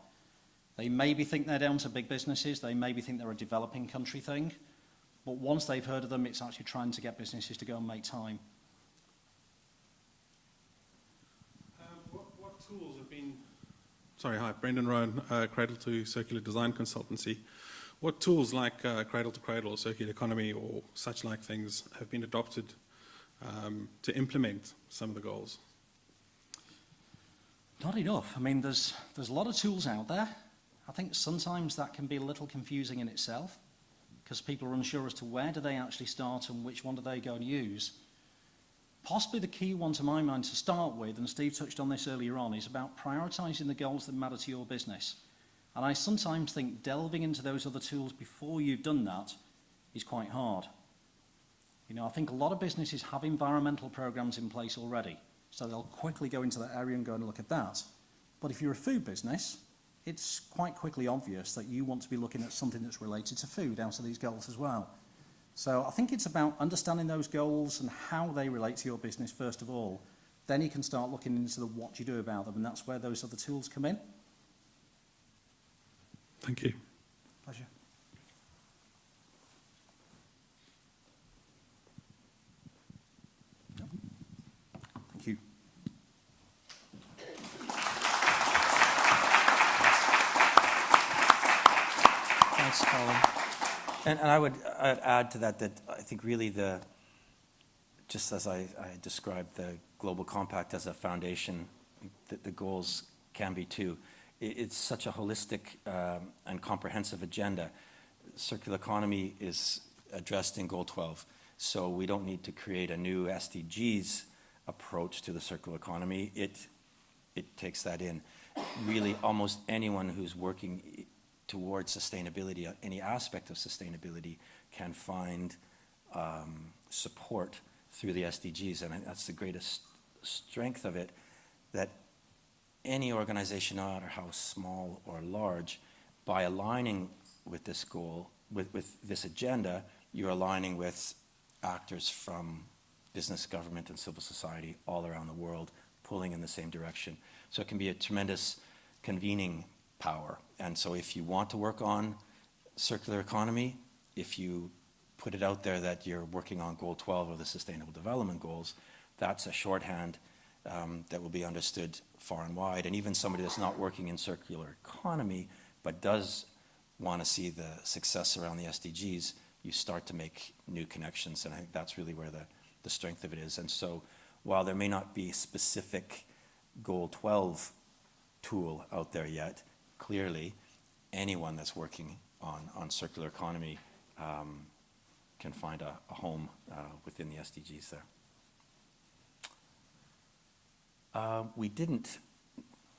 They maybe think they're down to big businesses. They maybe think they're a developing country thing. But once they've heard of them, it's actually trying to get businesses to go and make time. What tools have been... Sorry, hi, Brendan Rowan, Cradle to Circular Design Consultancy. What tools like Cradle to Cradle or Circular Economy or such like things have been adopted to implement some of the goals? Not enough. I mean, there's a lot of tools out there. I think sometimes that can be a little confusing in itself because people are unsure as to where do they actually start and which one do they go and use. Possibly the key one to my mind to start with, and Steve touched on this earlier on, is about prioritising the goals that matter to your business. And I sometimes think delving into those other tools before you've done that is quite hard. You know, I think a lot of businesses have environmental programs in place already, so they'll quickly go into that area and go and look at that. But if you're a food business, it's quite quickly obvious that you want to be looking at something that's related to food out of these goals as well. So I think it's about understanding those goals and how they relate to your business first of all. Then you can start looking into what you do about them, and that's where those other tools come in. Thank you. Pleasure. Thank you. Thanks, Colin. And I'd add to that I think really just as I described the Global Compact as a foundation, the goals can be too. It's such a holistic and comprehensive agenda. Circular economy is addressed in Goal 12, so we don't need to create a new SDGs approach to the circular economy. It takes that in. Really, almost anyone who's working towards sustainability, any aspect of sustainability, can find support through the SDGs, and that's the greatest strength of it, that any organization, no matter how small or large, by aligning with this goal, with this agenda, you're aligning with actors from business, government, and civil society all around the world, pulling in the same direction. So it can be a tremendous convening power. And so if you want to work on circular economy, if you put it out there that you're working on Goal 12 of the Sustainable Development Goals, that's a shorthand that will be understood far and wide. And even somebody that's not working in circular economy but does want to see the success around the SDGs, you start to make new connections. And I think that's really where the strength of it is. And so while there may not be a specific Goal 12 tool out there yet, clearly anyone that's working on circular economy can find a home within the SDGs there. We didn't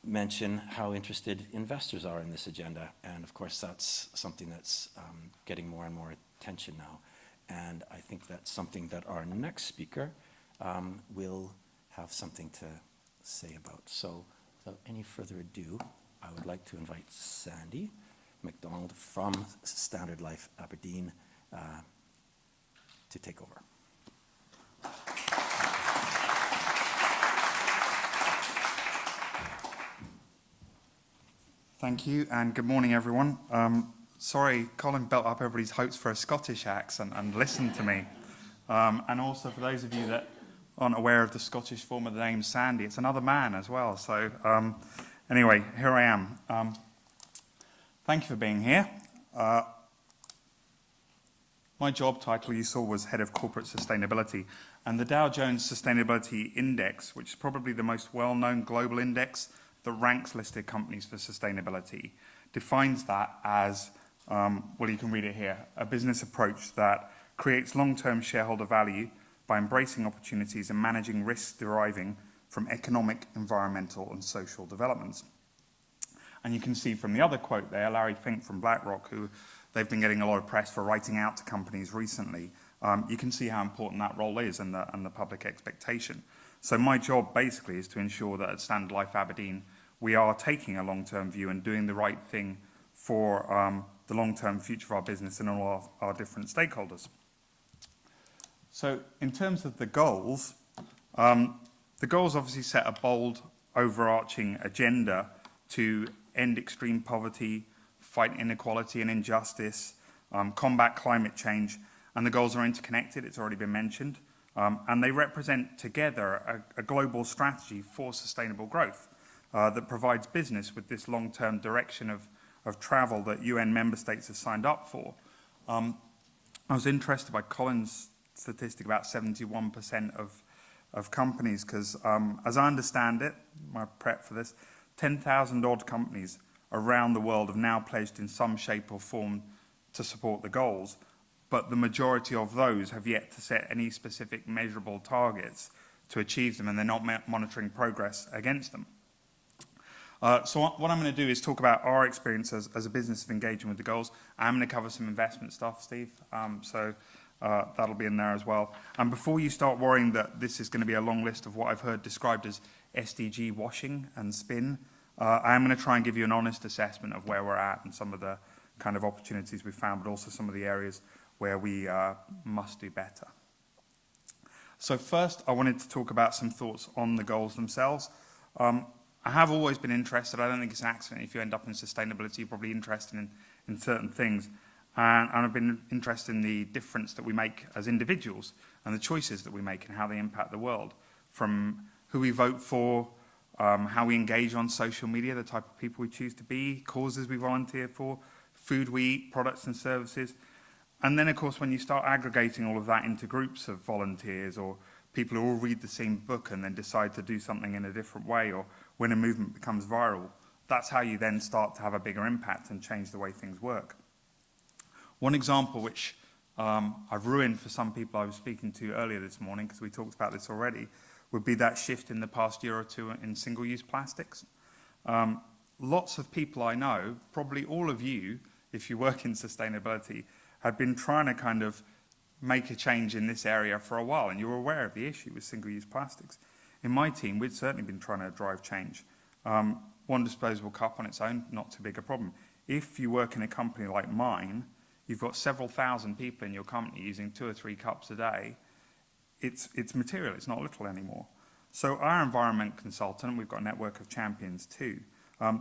mention how interested investors are in this agenda, and of course that's something that's getting more and more attention now, and I think that's something that our next speaker will have something to say about. So without any further ado, I would like to invite Sandy McDonald from Standard Life Aberdeen to take over. Thank you, and good morning, everyone. Sorry, Colin built up everybody's hopes for a Scottish accent and listened to me. And also, for those of you that aren't aware of the Scottish form of the name Sandy, it's another man as well. So anyway, here I am. Thank you for being here. My job title, you saw, was Head of Corporate Sustainability. And the Dow Jones Sustainability Index, which is probably the most well-known global index that ranks listed companies for sustainability, defines that as, well, you can read it here, a business approach that creates long-term shareholder value by embracing opportunities and managing risks deriving from economic, environmental, and social developments. And you can see from the other quote there, Larry Fink from BlackRock, who they've been getting a lot of press for writing out to companies recently. You can see how important that role is and the public expectation. So my job basically is to ensure that at Standard Life Aberdeen, we are taking a long-term view and doing the right thing for the long-term future of our business and all our different stakeholders. So in terms of the goals obviously set a bold, overarching agenda to end extreme poverty, fight inequality and injustice, combat climate change, and the goals are interconnected, it's already been mentioned, and they represent together a global strategy for sustainable growth that provides business with this long-term direction of travel that UN member states have signed up for. I was interested by Colin's statistic about 71% of companies, because as I understand it, my prep for this, 10,000 odd companies around the world have now pledged in some shape or form to support the goals, but the majority of those have yet to set any specific measurable targets to achieve them, and they're not monitoring progress against them. So what I'm going to do is talk about our experience as a business of engaging with the goals. I'm going to cover some investment stuff, Steve, so that'll be in there as well. And before you start worrying that this is going to be a long list of what I've heard described as SDG washing and spin, I am going to try and give you an honest assessment of where we're at and some of the kind of opportunities we've found, but also some of the areas where we must do better. So first, I wanted to talk about some thoughts on the goals themselves. I have always been interested, I don't think it's an accident if you end up in sustainability, you're probably interested in certain things. And I've been interested in the difference that we make as individuals and the choices that we make and how they impact the world, from who we vote for, how we engage on social media, the type of people we choose to be, causes we volunteer for, food we eat, products and services. And then, of course, when you start aggregating all of that into groups of volunteers or people who all read the same book and then decide to do something in a different way, or when a movement becomes viral, that's how you then start to have a bigger impact and change the way things work. One example which I've ruined for some people I was speaking to earlier this morning, because we talked about this already, would be that shift in the past year or two in single-use plastics. Lots of people I know, probably all of you, if you work in sustainability, had been trying to kind of make a change in this area for a while, and you were aware of the issue with single-use plastics. In my team, we'd certainly been trying to drive change. One disposable cup on its own, not too big a problem. If you work in a company like mine, you've got several thousand people in your company using 2 or 3 cups a day. It's material, it's not little anymore. So our environment consultant, we've got a network of champions too,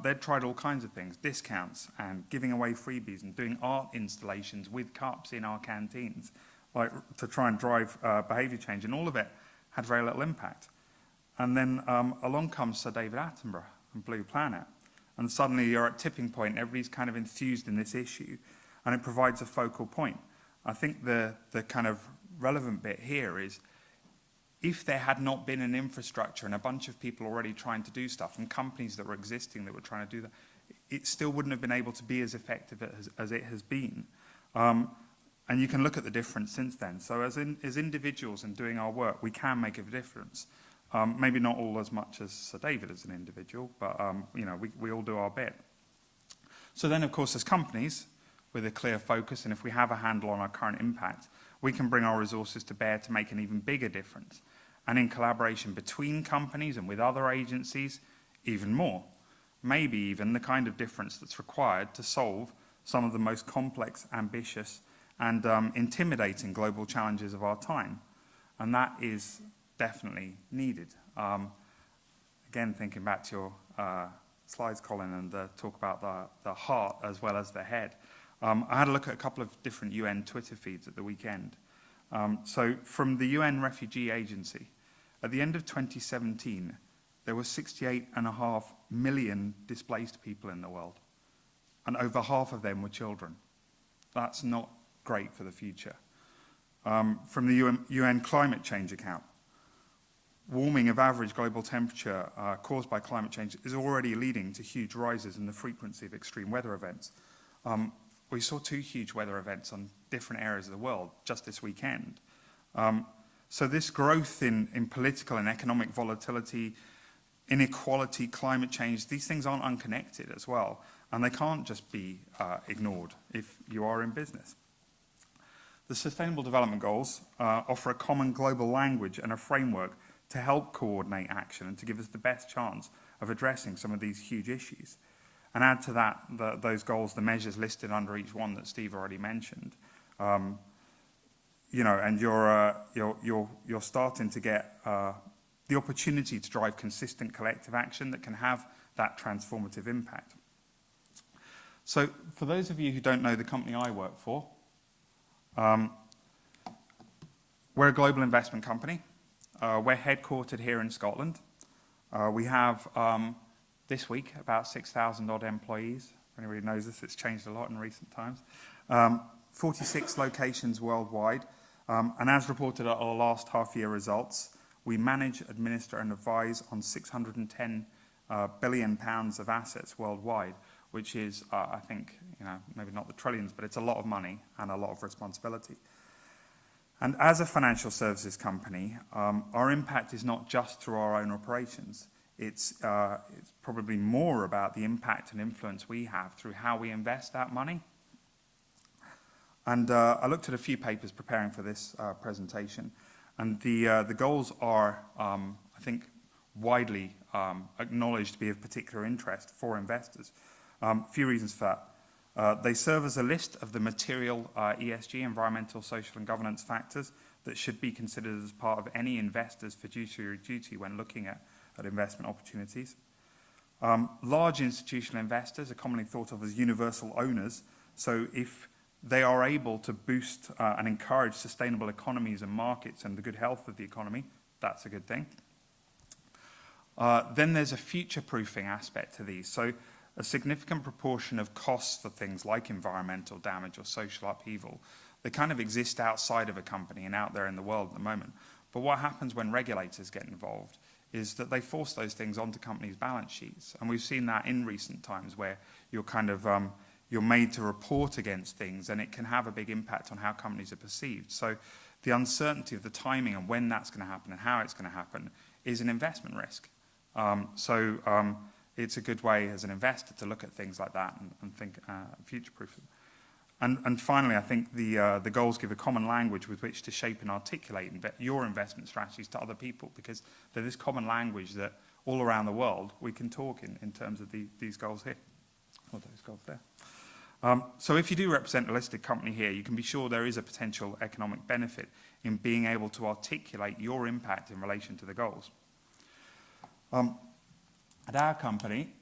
they'd tried all kinds of things, discounts and giving away freebies and doing art installations with cups in our canteens, like to try and drive behaviour change, and all of it had very little impact. And then along comes Sir David Attenborough and Blue Planet, and suddenly you're at tipping point, everybody's kind of enthused in this issue, and it provides a focal point. I think the kind of relevant bit here is if there had not been an infrastructure and a bunch of people already trying to do stuff and companies that were existing that were trying to do that, it still wouldn't have been able to be as effective as it has been. And you can look at the difference since then. So as individuals and doing our work, we can make a difference. Maybe not all as much as Sir David as an individual, but you know, we all do our bit. So then, of course, as companies, with a clear focus, and if we have a handle on our current impact, we can bring our resources to bear to make an even bigger difference. And in collaboration between companies and with other agencies, even more. Maybe even the kind of difference that's required to solve some of the most complex, ambitious, and intimidating global challenges of our time. And that is definitely needed. Again, thinking back to your slides, Colin, and the talk about the heart as well as the head. I had a look at a couple of different UN Twitter feeds at the weekend. So from the UN Refugee Agency, at the end of 2017, there were 68.5 million displaced people in the world, and over half of them were children. That's not great for the future. From the UN Climate Change account, warming of average global temperature caused by climate change is already leading to huge rises in the frequency of extreme weather events. We saw 2 huge weather events on different areas of the world just this weekend. So this growth in political and economic volatility, inequality, climate change, these things aren't unconnected as well, and they can't just be ignored if you are in business. The Sustainable Development Goals offer a common global language and a framework to help coordinate action and to give us the best chance of addressing some of these huge issues. And add to that those goals, the measures listed under each one that Steve already mentioned. You know, and you're starting to get the opportunity to drive consistent collective action that can have that transformative impact. So for those of you who don't know the company I work for, we're a global investment company. We're headquartered here in Scotland. We have this week about 6,000 odd employees. If anybody knows this, it's changed a lot in recent times. 46 locations worldwide. And as reported at our last half-year results, we manage, administer and advise on £610 billion of assets worldwide, which is, I think, you know, maybe not the trillions, but it's a lot of money and a lot of responsibility. And as a financial services company, our impact is not just through our own operations. It's probably more about the impact and influence we have through how we invest that money. And I looked at a few papers preparing for this presentation, and the goals are, I think, widely acknowledged to be of particular interest for investors. A few reasons for that. They serve as a list of the material ESG, environmental, social and governance factors that should be considered as part of any investor's fiduciary duty when looking at investment opportunities. Large institutional investors are commonly thought of as universal owners, so if they are able to boost and encourage sustainable economies and markets and the good health of the economy, that's a good thing. Then there's a future-proofing aspect to these. So a significant proportion of costs for things like environmental damage or social upheaval, they kind of exist outside of a company and out there in the world at the moment. But what happens when regulators get involved is that they force those things onto companies' balance sheets. And we've seen that in recent times where you're kind of you're made to report against things, and it can have a big impact on how companies are perceived. So the uncertainty of the timing and when that's going to happen and how it's going to happen is an investment risk. It's a good way as an investor to look at things like that and think future-proof. And finally, I think the goals give a common language with which to shape and articulate your investment strategies to other people, because they're this common language that all around the world we can talk in terms of these goals here, or those goals there. So if you do represent a listed company here, you can be sure there is a potential economic benefit in being able to articulate your impact in relation to the goals. At our company,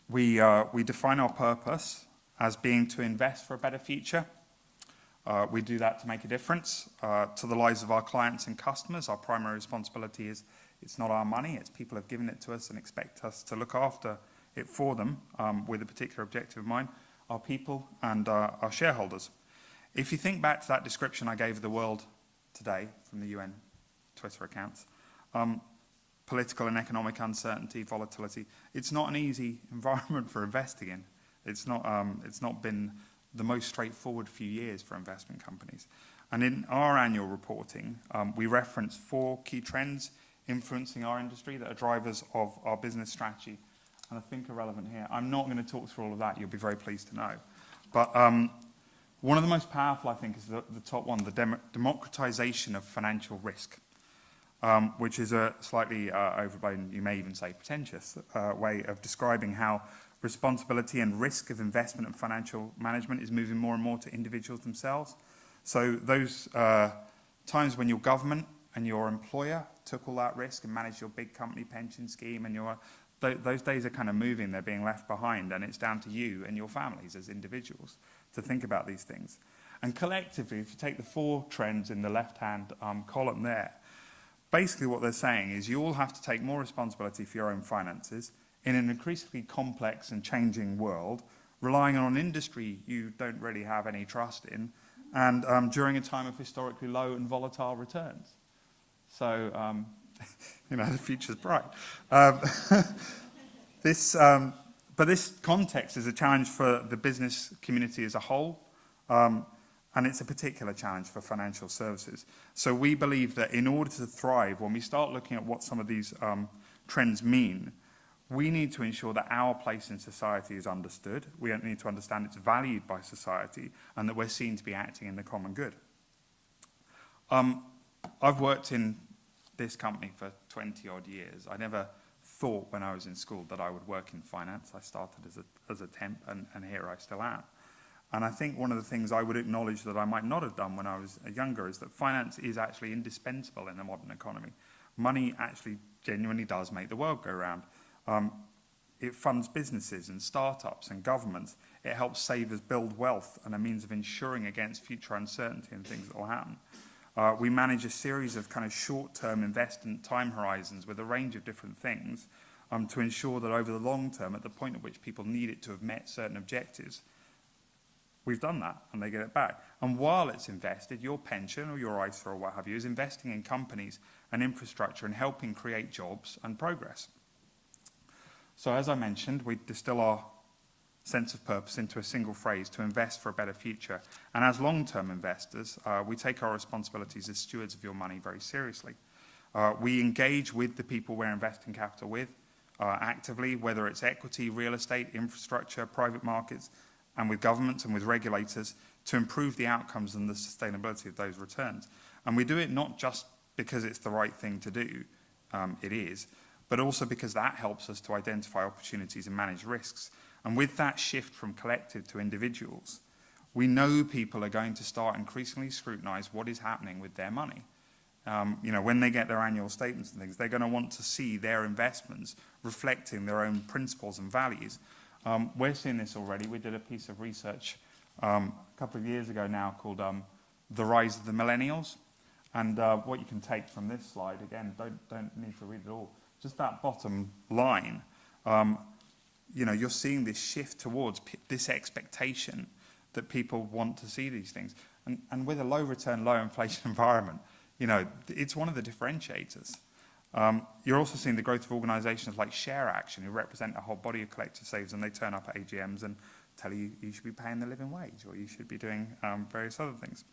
we define our purpose as being to invest for a better future. We do that to make a difference to the lives of our clients and customers. Our primary responsibility is it's not our money, it's people have given it to us and expect us to look after it for them with a particular objective in mind, our people and our shareholders. If you think back to that description I gave of the world today from the UN Twitter accounts. Political and economic uncertainty, volatility. It's not an easy environment for investing in. It's not been the most straightforward few years for investment companies. And in our annual reporting, we reference 4 key trends influencing our industry that are drivers of our business strategy, and I think are relevant here. I'm not going to talk through all of that. You'll be very pleased to know. But one of the most powerful, I think, is the top one, the democratization of financial risk, which is a slightly overblown, you may even say pretentious, way of describing how responsibility and risk of investment and financial management is moving more and more to individuals themselves. So those times when your government and your employer took all that risk and managed your big company pension scheme, and those days are kind of moving, they're being left behind, and it's down to you and your families as individuals to think about these things. And collectively, if you take the 4 trends in the left-hand column there, basically what they're saying is you all have to take more responsibility for your own finances in an increasingly complex and changing world, relying on an industry you don't really have any trust in, and during a time of historically low and volatile returns. So, the future's bright. But this context is a challenge for the business community as a whole, and it's a particular challenge for financial services. So we believe that in order to thrive, when we start looking at what some of these trends mean, we need to ensure that our place in society is understood. We need to understand it's valued by society, and that we're seen to be acting in the common good. I've worked in this company for 20 odd years. I never thought when I was in school that I would work in finance. I started as a temp, and here I still am. And I think one of the things I would acknowledge that I might not have done when I was younger is that finance is actually indispensable in a modern economy. Money actually genuinely does make the world go round. It funds businesses and startups and governments. It helps savers build wealth and a means of ensuring against future uncertainty and things that will happen. We manage a series of kind of short-term investment time horizons with a range of different things to ensure that over the long term, at the point at which people need it to have met certain objectives, we've done that and they get it back. And while it's invested, your pension or your ISA or what have you is investing in companies and infrastructure and helping create jobs and progress. So as I mentioned, we distill our sense of purpose into a single phrase: to invest for a better future. And as long-term investors, we take our responsibilities as stewards of your money very seriously. We engage with the people we're investing capital with actively, whether it's equity, real estate, infrastructure, private markets, and with governments and with regulators to improve the outcomes and the sustainability of those returns. And we do it not just because it's the right thing to do, it is, but also because that helps us to identify opportunities and manage risks. And with that shift from collective to individuals, we know people are going to start increasingly scrutinize what is happening with their money. When they get their annual statements and things, they're going to want to see their investments reflecting their own principles and values. We're seeing this already. We did a piece of research a couple of years ago now called The Rise of the Millennials. And what you can take from this slide, again, don't need to read it all, just that bottom line, you're seeing this shift towards this expectation that people want to see these things. And with a low return, low inflation environment, it's one of the differentiators. You're also seeing the growth of organisations like Share Action, who represent a whole body of collective savers, and they turn up at AGMs and tell you you should be paying the living wage or you should be doing various other things.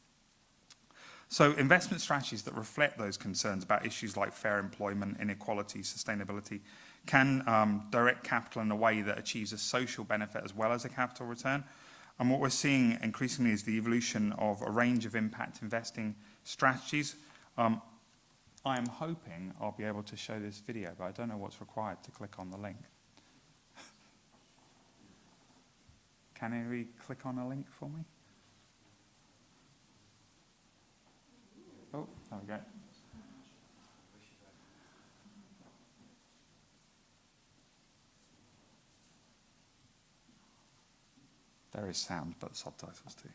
So investment strategies that reflect those concerns about issues like fair employment, inequality, sustainability can direct capital in a way that achieves a social benefit as well as a capital return. And what we're seeing increasingly is the evolution of a range of impact investing strategies. I am hoping I'll be able to show this video, but I don't know what's required to click on the link. Can anybody click on a link for me? Oh, there we go. There is sound, but subtitles too.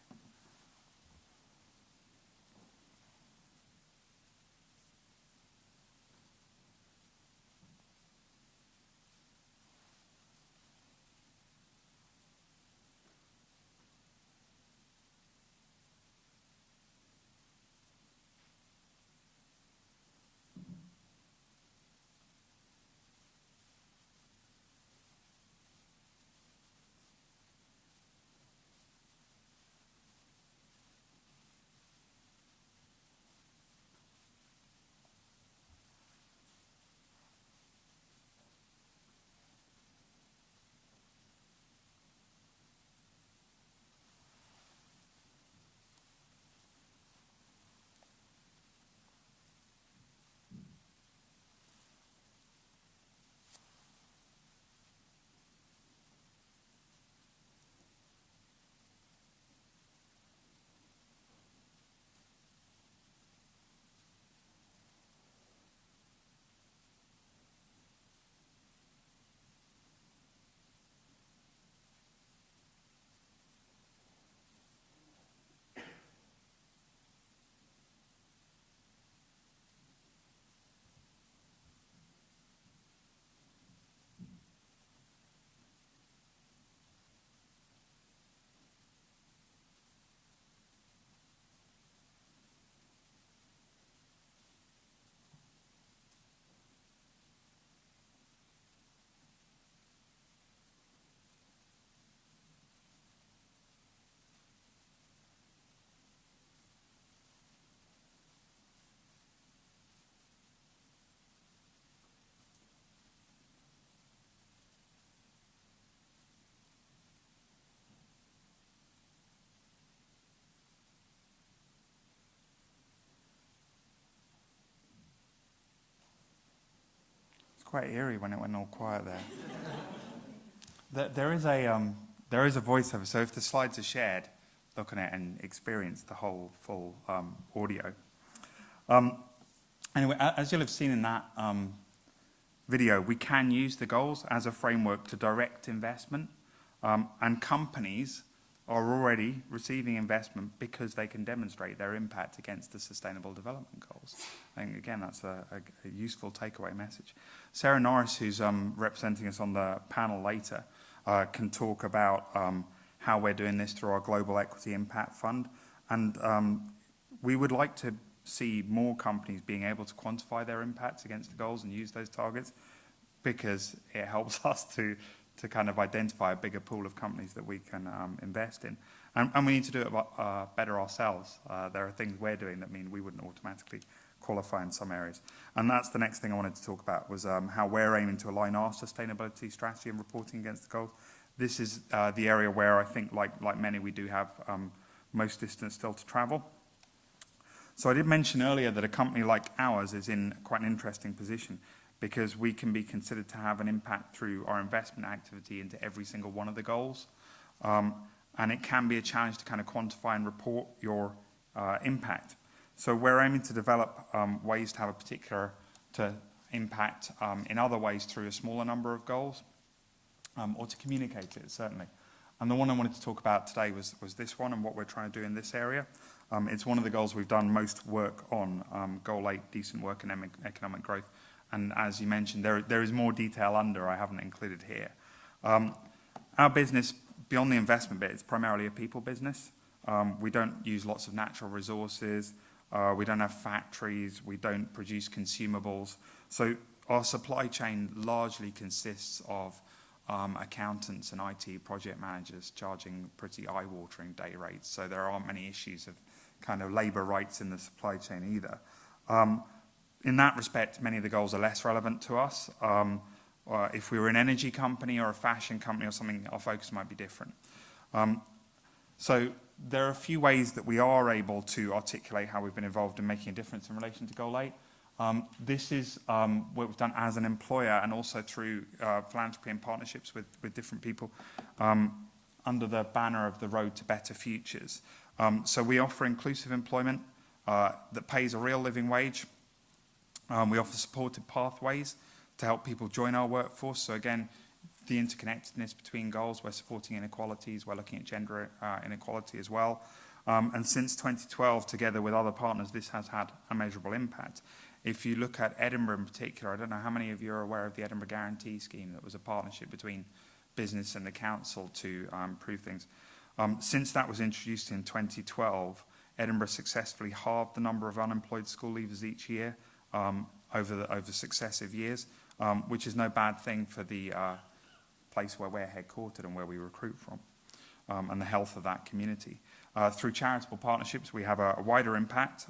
quite eerie when it went all quiet there. There is a voiceover, so if the slides are shared, look on it and experience the whole full audio. Anyway, as you'll have seen in that video, we can use the goals as a framework to direct investment, and companies are already receiving investment because they can demonstrate their impact against the Sustainable Development Goals. I think, again, that's a useful takeaway message. Sarah Norris, who's representing us on the panel later, can talk about how we're doing this through our Global Equity Impact Fund. And we would like to see more companies being able to quantify their impacts against the goals and use those targets, because it helps us to kind of identify a bigger pool of companies that we can invest in. And we need to do it better ourselves. There are things we're doing that mean we wouldn't automatically qualify in some areas. And that's the next thing I wanted to talk about, was how we're aiming to align our sustainability strategy and reporting against the goals. This is the area where I think, like many, we do have most distance still to travel. So I did mention earlier that a company like ours is in quite an interesting position, because we can be considered to have an impact through our investment activity into every single one of the goals. And it can be a challenge to kind of quantify and report your impact. So we're aiming to develop ways to have a particular impact in other ways through a smaller number of goals, or to communicate it, certainly. And the one I wanted to talk about today was this one, and what we're trying to do in this area. It's one of the goals we've done most work on, Goal 8, decent work and economic growth. And as you mentioned, there is more detail under, I haven't included here. Our business, beyond the investment bit, it's primarily a people business. We don't use lots of natural resources. We don't have factories. We don't produce consumables. So our supply chain largely consists of accountants and IT project managers charging pretty eye-watering day rates. So there aren't many issues of kind of labour rights in the supply chain either. In that respect, many of the goals are less relevant to us. If we were an energy company or a fashion company or something, our focus might be different. So there are a few ways that we are able to articulate how we've been involved in making a difference in relation to Goal 8. This is what we've done as an employer, and also through philanthropy and partnerships with different people under the banner of the Road to Better Futures. So we offer inclusive employment that pays a real living wage. We offer supported pathways to help people join our workforce. So again, the interconnectedness between goals, we're supporting inequalities, we're looking at gender inequality as well. And since 2012, together with other partners, this has had a measurable impact. If you look at Edinburgh in particular, I don't know how many of you are aware of the Edinburgh Guarantee Scheme. That was a partnership between business and the council to improve things. Since that was introduced in 2012, Edinburgh successfully halved the number of unemployed school leavers each year over successive years, which is no bad thing for the place where we're headquartered and where we recruit from, and the health of that community. Through charitable partnerships, we have a wider impact,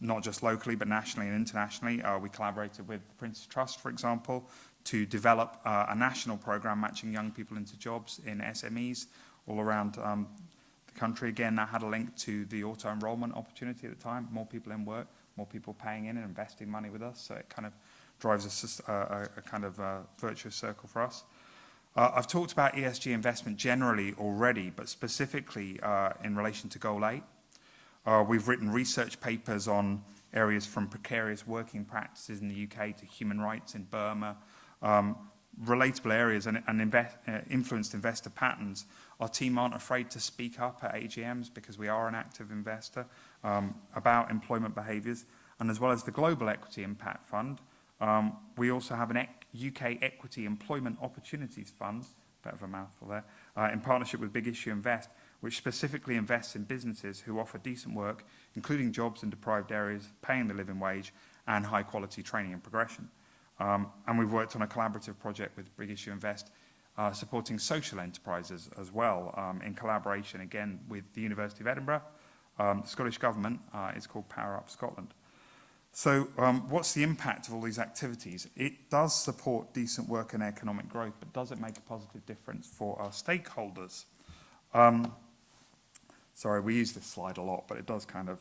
not just locally, but nationally and internationally. We collaborated with the Prince's Trust, for example, to develop a national program matching young people into jobs in SMEs all around the country. Again, that had a link to the auto-enrollment opportunity at the time. More people in work, more people paying in and investing money with us. So it kind of drives a kind of virtuous circle for us. I've talked about ESG investment generally already, but specifically in relation to Goal 8. We've written research papers on areas from precarious working practices in the UK to human rights in Burma, relatable areas and influenced investor patterns. Our team aren't afraid to speak up at AGMs because we are an active investor about employment behaviours. And as well as the Global Equity Impact Fund, we also have an UK Equity Employment Opportunities Fund, bit of a mouthful there, in partnership with Big Issue Invest, which specifically invests in businesses who offer decent work, including jobs in deprived areas, paying the living wage, and high quality training and progression. And we've worked on a collaborative project with Big Issue Invest, supporting social enterprises as well, in collaboration again with the University of Edinburgh, the Scottish Government. It's called Power Up Scotland. So what's the impact of all these activities? It does support decent work and economic growth, but does it make a positive difference for our stakeholders? Sorry, we use this slide a lot, but it does kind of,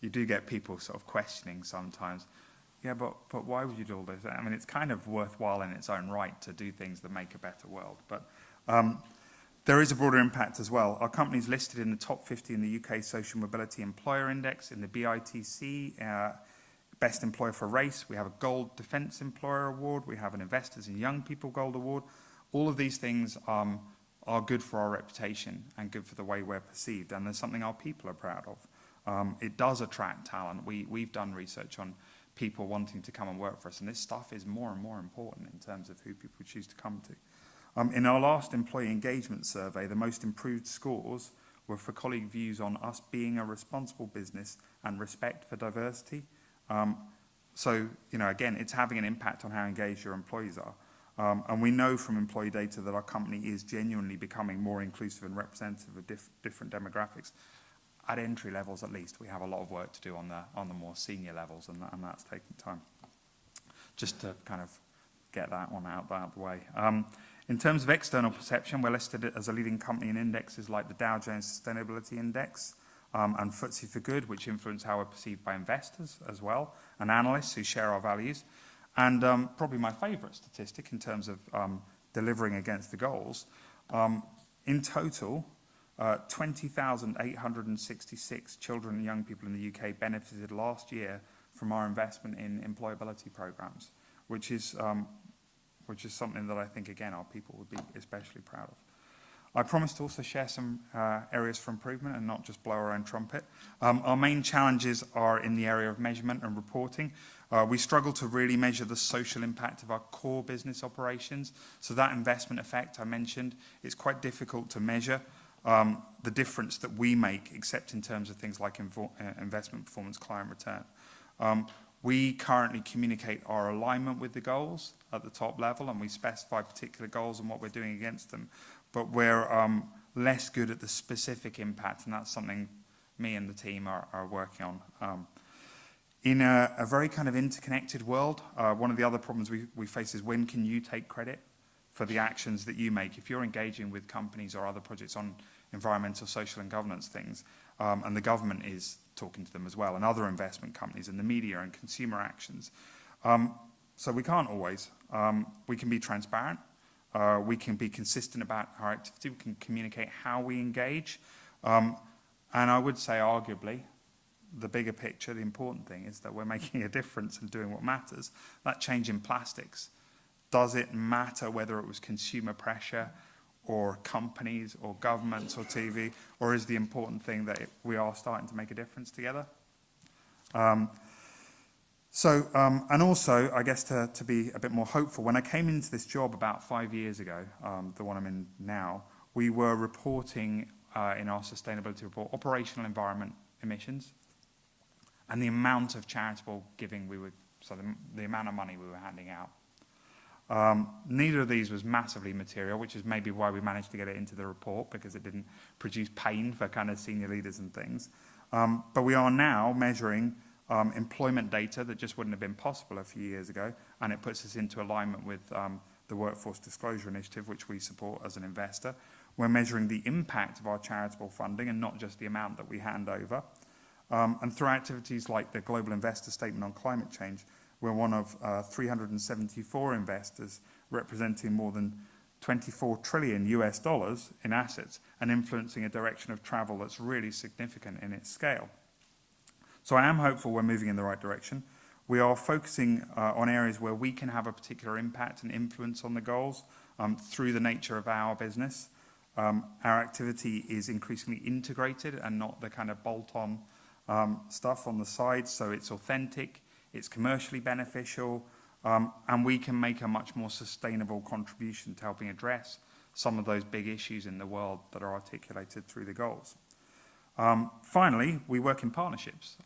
you do get people sort of questioning sometimes. yeah, but why would you do all this? I mean, it's kind of worthwhile in its own right to do things that make a better world. But there is a broader impact as well. Our company's listed in the top 50 in the UK Social Mobility Employer Index, in the BITC, Best Employer for Race. We have a Gold Defence Employer Award. We have an Investors in Young People Gold Award. All of these things are good for our reputation and good for the way we're perceived, and there's something our people are proud of. It does attract talent. We've done research on people wanting to come and work for us, and this stuff is more and more important in terms of who people choose to come to. In our last employee engagement survey, the most improved scores were for colleague views on us being a responsible business and respect for diversity. So, you know, again, it's having an impact on how engaged your employees are. And we know from employee data that our company is genuinely becoming more inclusive and representative of different demographics. At entry levels, at least, we have a lot of work to do on the more senior levels, and that's taking time. Just to kind of get that one out the way. In terms of external perception, we're listed as a leading company in indexes like the Dow Jones Sustainability Index and FTSE for Good, which influence how we're perceived by investors as well, and analysts who share our values. And probably my favourite statistic in terms of delivering against the goals, in total, 20,866 children and young people in the UK benefited last year from our investment in employability programmes, which is something that I think, again, our people would be especially proud of. I promised to also share some areas for improvement and not just blow our own trumpet. Our main challenges are in the area of measurement and reporting. We struggle to really measure the social impact of our core business operations. So that investment effect I mentioned, it's quite difficult to measure the difference that we make, except in terms of things like investment performance, client return. We currently communicate our alignment with the goals at the top level, and we specify particular goals and what we're doing against them. But we're less good at the specific impact, and that's something me and the team are working on. In a very kind of interconnected world, one of the other problems we face is when can you take credit for the actions that you make? If you're engaging with companies or other projects on environmental, social and governance things, and the government is talking to them as well, and other investment companies and the media and consumer actions. So we can't always. We can be transparent. We can be consistent about our activity. We can communicate how we engage. And I would say, arguably, the bigger picture, the important thing is that we're making a difference and doing what matters. That change in plastics, does it matter whether it was consumer pressure or companies or governments or TV, or is the important thing that we are starting to make a difference together? And also, I guess to be a bit more hopeful, when I came into this job about 5 years ago, the one I'm in now, we were reporting in our sustainability report operational environment emissions and the amount of charitable giving the amount of money we were handing out. Neither of these was massively material, which is maybe why we managed to get it into the report, because it didn't produce pain for kind of senior leaders and things. But we are now measuring employment data that just wouldn't have been possible a few years ago, and it puts us into alignment with the Workforce Disclosure Initiative, which we support as an investor. We're measuring the impact of our charitable funding and not just the amount that we hand over. And through activities like the Global Investor Statement on Climate Change, we're one of 374 investors representing more than $24 trillion in assets and influencing a direction of travel that's really significant in its scale. So I am hopeful we're moving in the right direction. We are focusing on areas where we can have a particular impact and influence on the goals through the nature of our business. Our activity is increasingly integrated and not the kind of bolt-on stuff on the side, so it's authentic, it's commercially beneficial, and we can make a much more sustainable contribution to helping address some of those big issues in the world that are articulated through the goals. Finally, we work in partnerships,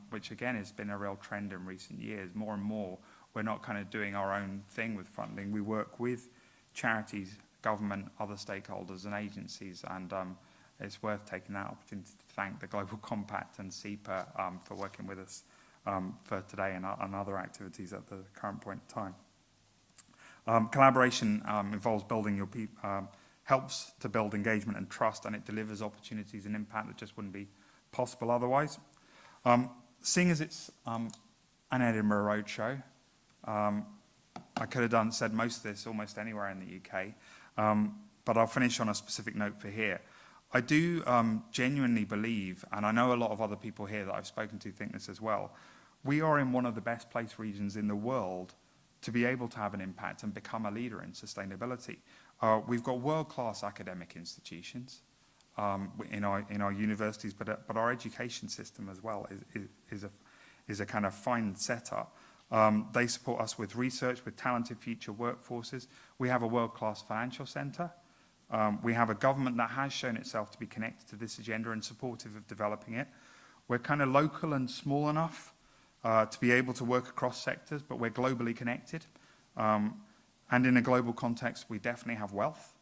which again has been a real trend in recent years. More and more, we're not kind of doing our own thing with funding. We work with charities, government, other stakeholders and agencies, and it's worth taking that opportunity to thank the Global Compact and SEPA for working with us for today and other activities at the current point in time. Collaboration involves building your people, helps to build engagement and trust, and it delivers opportunities and impact that just wouldn't be possible otherwise. Seeing as it's an Edinburgh roadshow. I could have said most of this almost anywhere in the UK, but I'll finish on a specific note for here. I do genuinely believe, and I know a lot of other people here that I've spoken to think this as well, we are in one of the best placed regions in the world to be able to have an impact and become a leader in sustainability. We've got world-class academic institutions in our universities, but our education system as well is a kind of fine setup. They support us with research, with talented future workforces. We have a world-class financial centre. We have a government that has shown itself to be connected to this agenda and supportive of developing it. We're kind of local and small enough to be able to work across sectors, but we're globally connected. And in a global context, we definitely have wealth.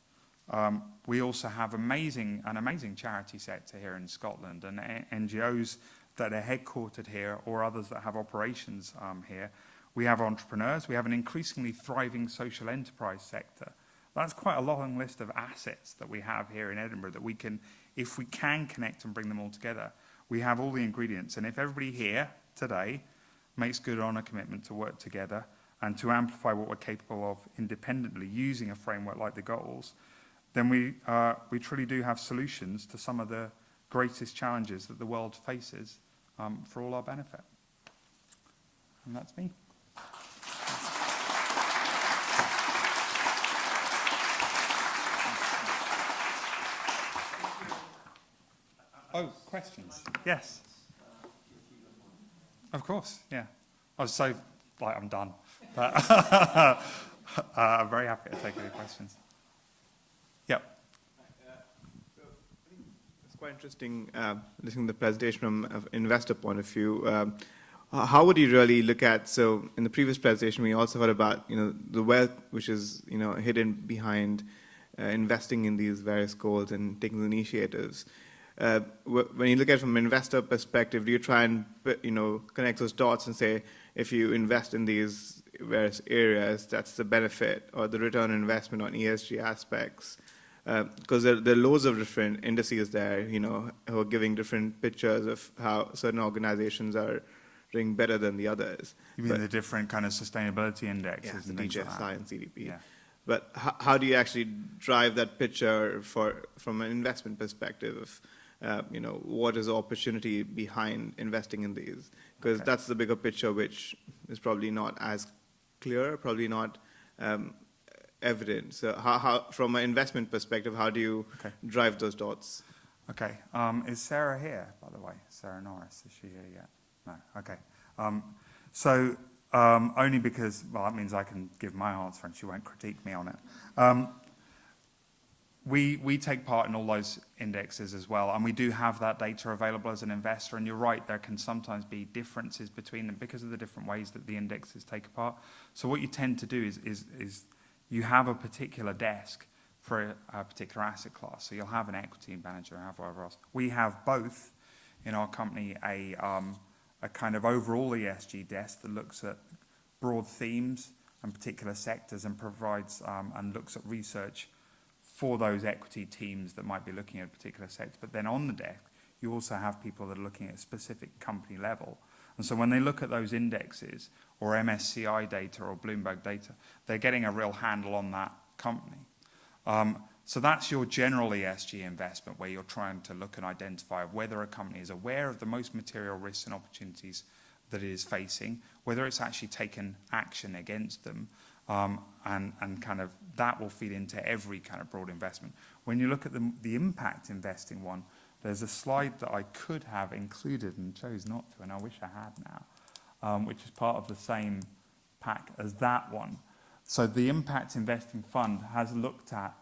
We also have an amazing charity sector here in Scotland, and NGOs that are headquartered here or others that have operations here. We have entrepreneurs. We have an increasingly thriving social enterprise sector. That's quite a long list of assets that we have here in Edinburgh that we can, if we can connect and bring them all together, we have all the ingredients. And if everybody here today makes good on a commitment to work together and to amplify what we're capable of independently using a framework like the goals, then we truly do have solutions to some of the greatest challenges that the world faces for all our benefit. And that's me. Oh, questions? Yes. Of course, yeah. I was so, I'm done. But I'm very happy to take any questions. Yep. So I think it's quite interesting listening to the presentation from an investor point of view. How would you really look at, so in the previous presentation we also heard about the wealth which is hidden behind investing in these various goals and taking the initiatives. When you look at it from an investor perspective, do you try and connect those dots and say, if you invest in these various areas, that's the benefit or the return on investment on ESG aspects? Because there are loads of different indices there, who are giving different pictures of how certain organizations are doing better than the others. You mean the different kind of sustainability indexes? Yeah, and the things like DJSI and CDP. Yeah. But how do you actually drive that picture from an investment perspective of what is the opportunity behind investing in these? Because that's the bigger picture, which is probably not as clear, probably not evident. So how from an investment perspective, how do you drive those dots? Okay. Is Sarah here, by the way? Sarah Norris, is she here yet? No. Okay. Only because, well, that means I can give my answer and she won't critique me on it. We take part in all those indexes as well, and we do have that data available as an investor, and you're right, there can sometimes be differences between them because of the different ways that the indexes take part. So what you tend to do is you have a particular desk for a particular asset class. So you'll have an equity manager and have whatever else. We have both in our company a kind of overall ESG desk that looks at broad themes and particular sectors and provides and looks at research for those equity teams that might be looking at a particular sector. But then on the desk, you also have people that are looking at specific company level. And so when they look at those indexes or MSCI data or Bloomberg data, they're getting a real handle on that company. So that's your general ESG investment, where you're trying to look and identify whether a company is aware of the most material risks and opportunities that it is facing, whether it's actually taken action against them, and kind of that will feed into every kind of broad investment. When you look at the impact investing one, there's a slide that I could have included and chose not to, and I wish I had now, which is part of the same pack as that one. So the impact investing fund has looked at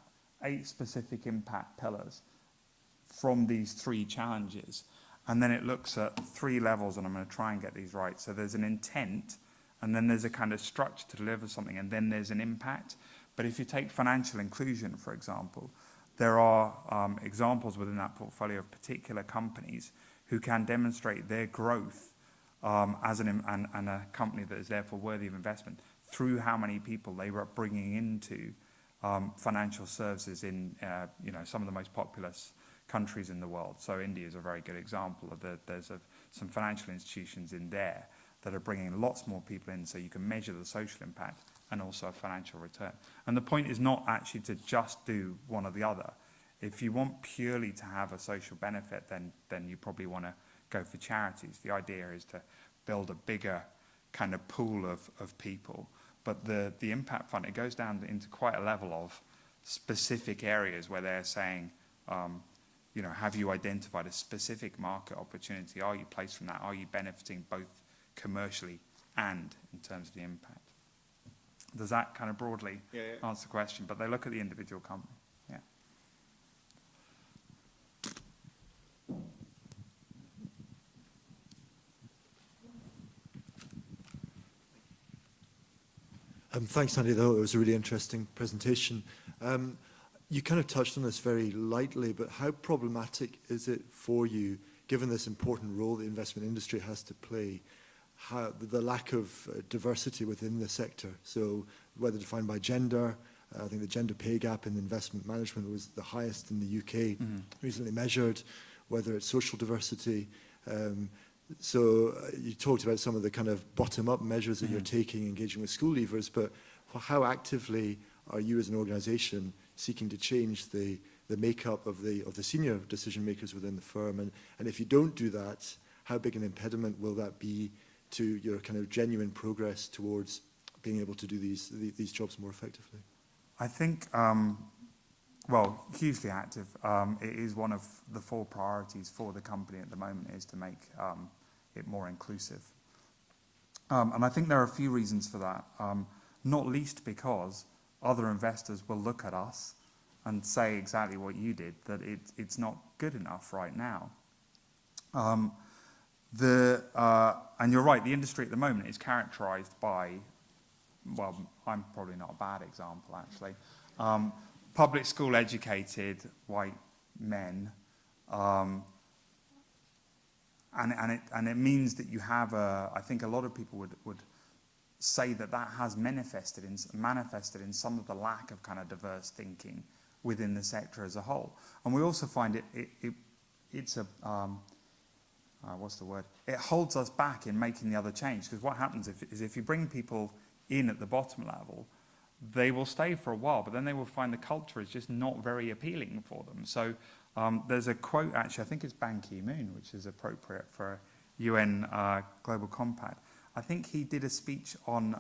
8 specific impact pillars from these 3 challenges. And then it looks at 3 levels, and I'm going to try and get these right. So there's an intent, and then there's a kind of structure to deliver something, and then there's an impact. But if you take financial inclusion, for example, there are examples within that portfolio of particular companies who can demonstrate their growth as and a company that is therefore worthy of investment through how many people they were bringing into financial services in some of the most populous countries in the world. So India is a very good example of there's some financial institutions in there that are bringing lots more people in, so you can measure the social impact and also a financial return. And the point is not actually to just do one or the other. If you want purely to have a social benefit, then you probably want to go for charities. The idea is to build a bigger kind of pool of people. But the impact fund, it goes down into quite a level of specific areas where they're saying, you know, have you identified a specific market opportunity? Are you placed from that? Are you benefiting both commercially and in terms of the impact? Does that kind of broadly answer the question? But they look at the individual company. Yeah. Thanks, Andy. Though it was a really interesting presentation. You kind of touched on this very lightly, but how problematic is it for you, given this important role the investment industry has to play, how the lack of diversity within the sector? So whether defined by gender, I think the gender pay gap in investment management was the highest in the UK, recently measured, whether it's social diversity. So you talked about some of the kind of bottom-up measures that you're taking, engaging with school leavers, but how actively are you as an organisation seeking to change the makeup of the senior decision makers within the firm? And if you don't do that, how big an impediment will that be to your kind of genuine progress towards being able to do these jobs more effectively? I think, well, hugely active. It is one of the 4 priorities for the company at the moment, is to make it more inclusive. And I think there are a few reasons for that, not least because other investors will look at us and say exactly what you did, that it's not good enough right now. And you're right, the industry at the moment is characterised by, well, I'm probably not a bad example actually, public school educated white men, and it means that you have I think a lot of people would say that has manifested in some of the lack of kind of diverse thinking within the sector as a whole. And we also find it's a what's the word? It holds us back in making the other change, because what happens is if you bring people in at the bottom level, they will stay for a while, but then they will find the culture is just not very appealing for them. So there's a quote, actually, I think it's Ban Ki-moon, which is appropriate for a UN Global Compact. I think he did a speech on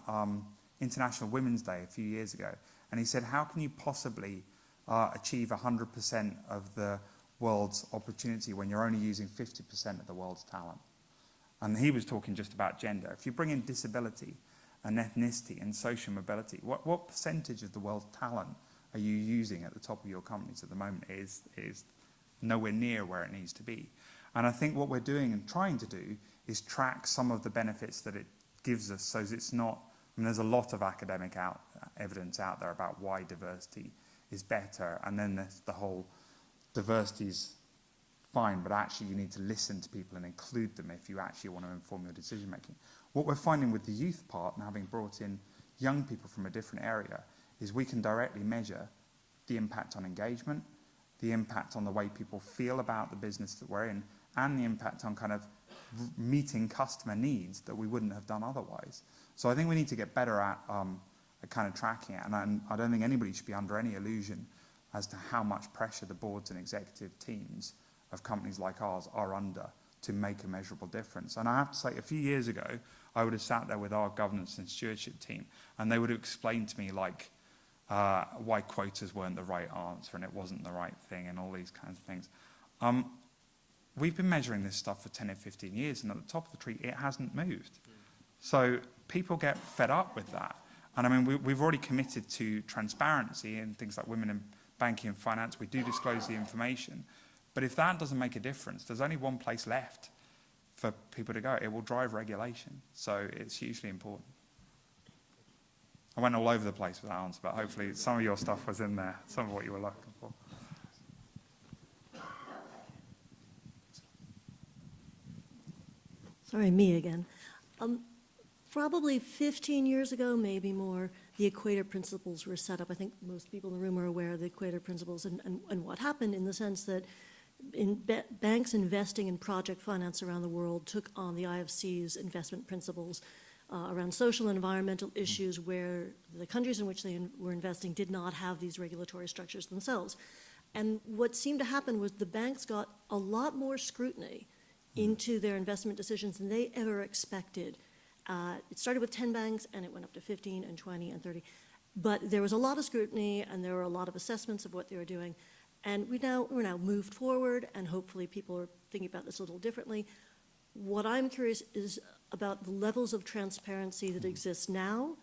International Women's Day a few years ago, and he said, how can you possibly achieve 100% of the world's opportunity when you're only using 50% of the world's talent? And he was talking just about gender. If you bring in disability and ethnicity and social mobility, what percentage of the world's talent are you using at the top of your companies at the moment is nowhere near where it needs to be. And I think what we're doing and trying to do is track some of the benefits that it gives us, so it's not, I mean, there's a lot of academic evidence out there about why diversity is better, and then there's the whole diversity's fine, but actually you need to listen to people and include them if you actually want to inform your decision making. What we're finding with the youth part, and having brought in young people from a different area, is we can directly measure the impact on engagement, the impact on the way people feel about the business that we're in, and the impact on kind of meeting customer needs that we wouldn't have done otherwise. So I think we need to get better at kind of tracking it, and I don't think anybody should be under any illusion as to how much pressure the boards and executive teams of companies like ours are under to make a measurable difference. And I have to say, a few years ago, I would have sat there with our governance and stewardship team, and they would have explained to me like why quotas weren't the right answer and it wasn't the right thing and all these kinds of things. We've been measuring this stuff for 10 or 15 years, and at the top of the tree, it hasn't moved. So people get fed up with that. And I mean, we've already committed to transparency in things like women in banking and finance. We do disclose the information. But if that doesn't make a difference, there's only one place left for people to go. It will drive regulation. So it's hugely important. I went all over the place with that answer, but hopefully some of your stuff was in there, some of what you were looking for. Sorry, me again. Probably 15 years ago, maybe more, the Equator Principles were set up. I think most people in the room are aware of the Equator Principles and what happened, in the sense that banks investing in project finance around the world took on the IFC's investment principles around social and environmental issues where the countries in which they were investing did not have these regulatory structures themselves. And what seemed to happen was the banks got a lot more scrutiny into their investment decisions than they ever expected. It started with 10 banks and it went up to 15 and 20 and 30. But there was a lot of scrutiny and there were a lot of assessments of what they were doing. And we're now moved forward and hopefully people are thinking about this a little differently. What I'm curious is about the levels of transparency that exist now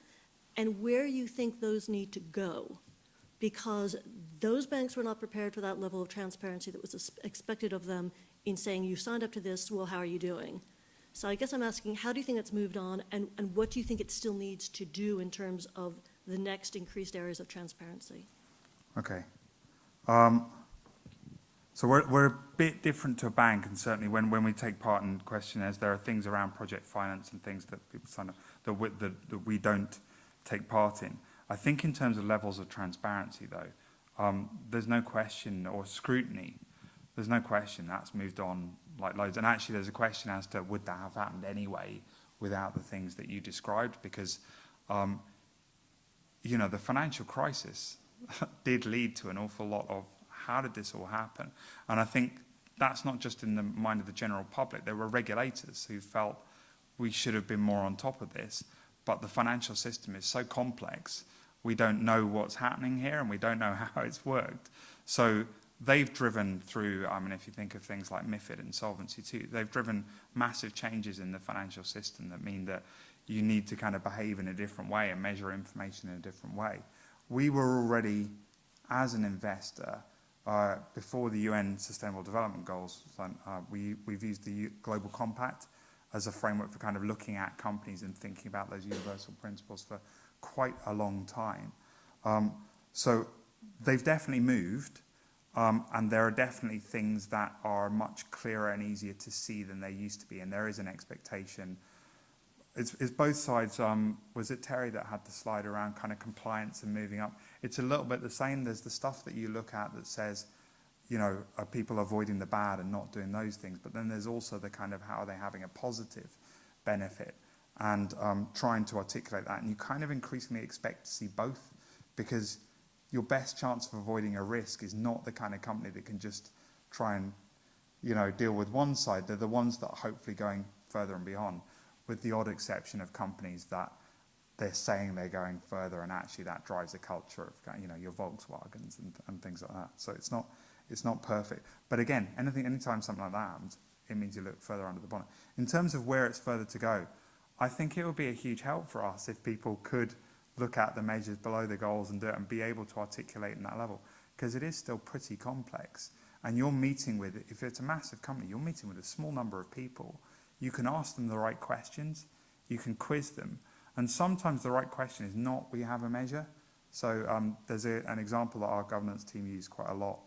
and where you think those need to go. Because those banks were not prepared for that level of transparency that was expected of them in saying, you signed up to this, well, how are you doing? So I guess I'm asking, how do you think that's moved on, and what do you think it still needs to do in terms of the next increased areas of transparency? Okay. So we're a bit different to a bank, and certainly when we take part in questionnaires, there are things around project finance and things that people sign up that we don't take part in. I think in terms of levels of transparency, though, there's no question, or scrutiny, there's no question that's moved on like loads. And actually there's a question as to would that have happened anyway without the things that you described? Because, you know, the financial crisis did lead to an awful lot of how did this all happen? And I think that's not just in the mind of the general public. There were regulators who felt we should have been more on top of this, but the financial system is so complex, we don't know what's happening here and we don't know how it's worked. So they've driven through, I mean, if you think of things like MiFID and Solvency II, they've driven massive changes in the financial system that mean that you need to kind of behave in a different way and measure information in a different way. We were already, as an investor, before the UN Sustainable Development Goals, we've used the Global Compact as a framework for kind of looking at companies and thinking about those universal principles for quite a long time. So they've definitely moved, and there are definitely things that are much clearer and easier to see than they used to be, and there is an expectation. It's both sides. Was it Terry that had the slide around kind of compliance and moving up? It's a little bit the same. There's the stuff that you look at that says, you know, are people avoiding the bad and not doing those things? But then there's also the kind of how are they having a positive benefit and trying to articulate that. And you kind of increasingly expect to see both, because your best chance of avoiding a risk is not the kind of company that can just try and, you know, deal with one side. They're the ones that are hopefully going further and beyond, with the odd exception of companies that they're saying they're going further and actually that drives a culture of, you know, your Volkswagens and things like that. So it's not perfect. But again, anytime something like that happens, it means you look further under the bonnet. In terms of where it's further to go, I think it would be a huge help for us if people could look at the measures below the goals and do it and be able to articulate in that level, because it is still pretty complex. And you're meeting with, if it's a massive company, you're meeting with a small number of people. You can ask them the right questions, you can quiz them, and sometimes the right question is not, we have a measure. So there's an example that our governance team used quite a lot,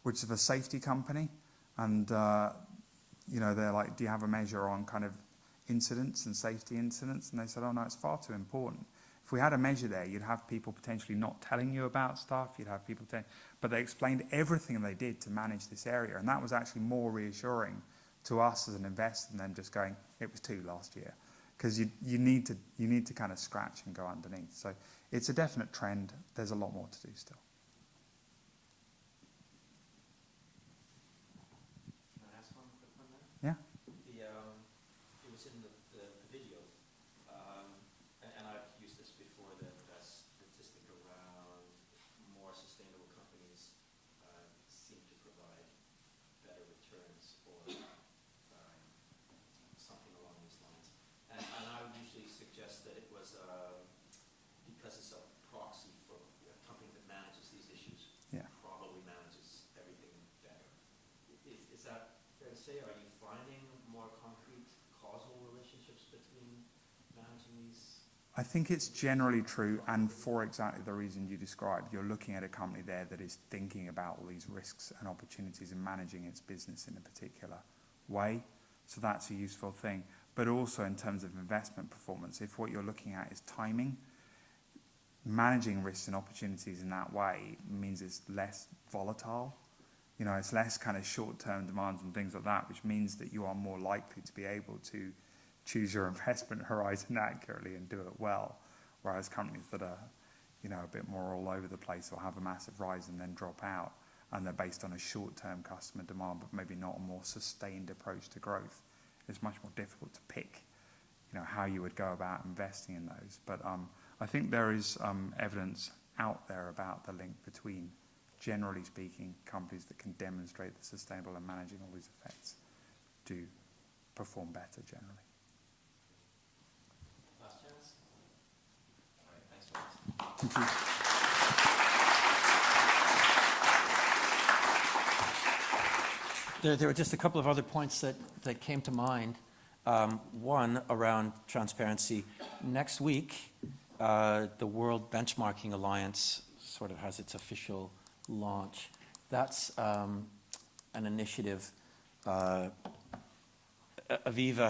which is a safety company, and you know, they're like, do you have a measure on kind of incidents and safety incidents? And they said, oh no, it's far too important. If we had a measure there, you'd have people potentially not telling you about stuff, you'd have people but they explained everything they did to manage this area, and that was actually more reassuring to us as an investor than them just going, it was 2 last year. Because you need to kind of scratch and go underneath. So it's a definite trend. There's a lot more to do still. Can I ask one quick one there? Yeah. It was in the video, and I've used this before, that statistic around more sustainable companies seem to provide better returns or something along these lines. And I would usually suggest that it was because it's a proxy for a company that manages these issues, probably manages everything better. Is that fair to say? Are you finding more concrete causal relationships between managing these? I think it's generally true, and for exactly the reason you described. You're looking at a company there that is thinking about all these risks and opportunities and managing its business in a particular way. So that's a useful thing. But also in terms of investment performance, if what you're looking at is timing, managing risks and opportunities in that way means it's less volatile. You know, it's less kind of short-term demands and things like that, which means that you are more likely to be able to choose your investment horizon accurately and do it well. Whereas companies that are, you know, a bit more all over the place or have a massive rise and then drop out, and they're based on a short-term customer demand, but maybe not a more sustained approach to growth, it's much more difficult to pick, you know, how you would go about investing in those. But I think there is evidence out there about the link between, generally speaking, companies that can demonstrate the sustainable and managing all these effects do perform better generally. Last chance. All right, thanks, Thomas. Thank you. There were just a couple of other points that came to mind. One around transparency. Next week, the World Benchmarking Alliance sort of has its official launch. That's an initiative. Aviva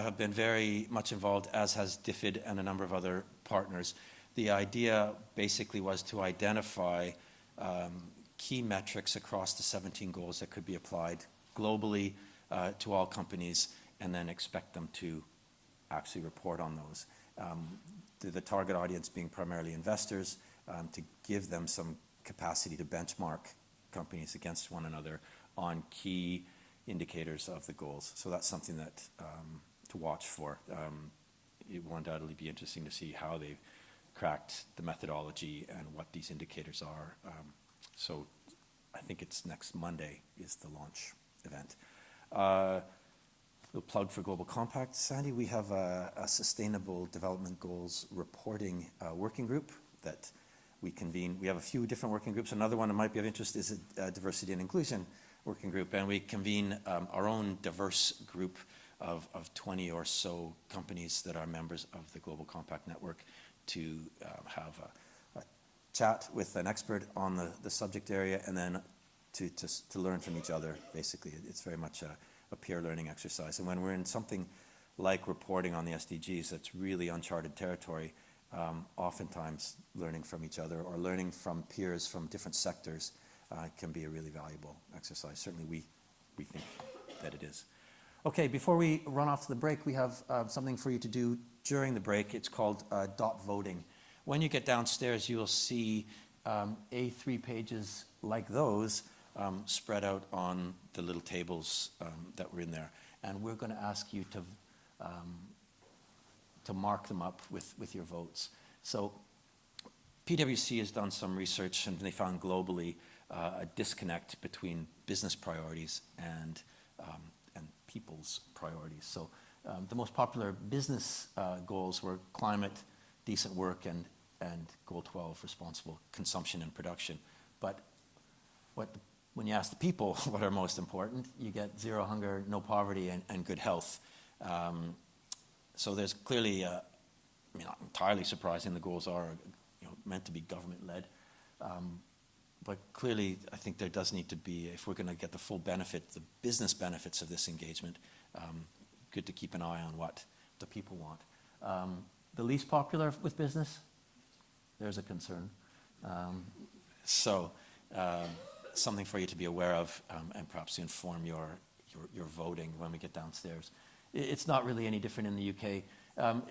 have been very much involved, as has DFID and a number of other partners. The idea basically was to identify key metrics across the 17 goals that could be applied globally to all companies, and then expect them to actually report on those. The target audience being primarily investors, to give them some capacity to benchmark companies against one another on key indicators of the goals. So that's something that to watch for. It will undoubtedly be interesting to see how they've cracked the methodology and what these indicators are. So I think it's next Monday is the launch event. The plug for Global Compact, Sandy, we have a Sustainable Development Goals reporting working group that we convene. We have a few different working groups. Another one that might be of interest is a diversity and inclusion working group, and we convene our own diverse group of 20 or so companies that are members of the Global Compact Network to have a chat with an expert on the subject area, and then to learn from each other, basically. It's very much a peer learning exercise. And when we're in something like reporting on the SDGs, that's really uncharted territory, oftentimes learning from each other or learning from peers from different sectors can be a really valuable exercise. Certainly we think that it is. Okay, before we run off to the break, we have something for you to do during the break. It's called dot voting. When you get downstairs, you'll see A3 pages like those spread out on the little tables that were in there. And we're going to ask you to mark them up with your votes. So PwC has done some research, and they found globally a disconnect between business priorities and people's priorities. So the most popular business goals were climate, decent work, and goal 12, responsible consumption and production. But when you ask the people what are most important, you get zero hunger, no poverty, and good health. So there's clearly, not entirely surprising the goals are meant to be government-led. But clearly, I think there does need to be, if we're going to get the full benefit, the business benefits of this engagement, good to keep an eye on what the people want. The least popular with business, there's a concern. Something for you to be aware of, and perhaps inform your voting when we get downstairs. It's not really any different in the UK.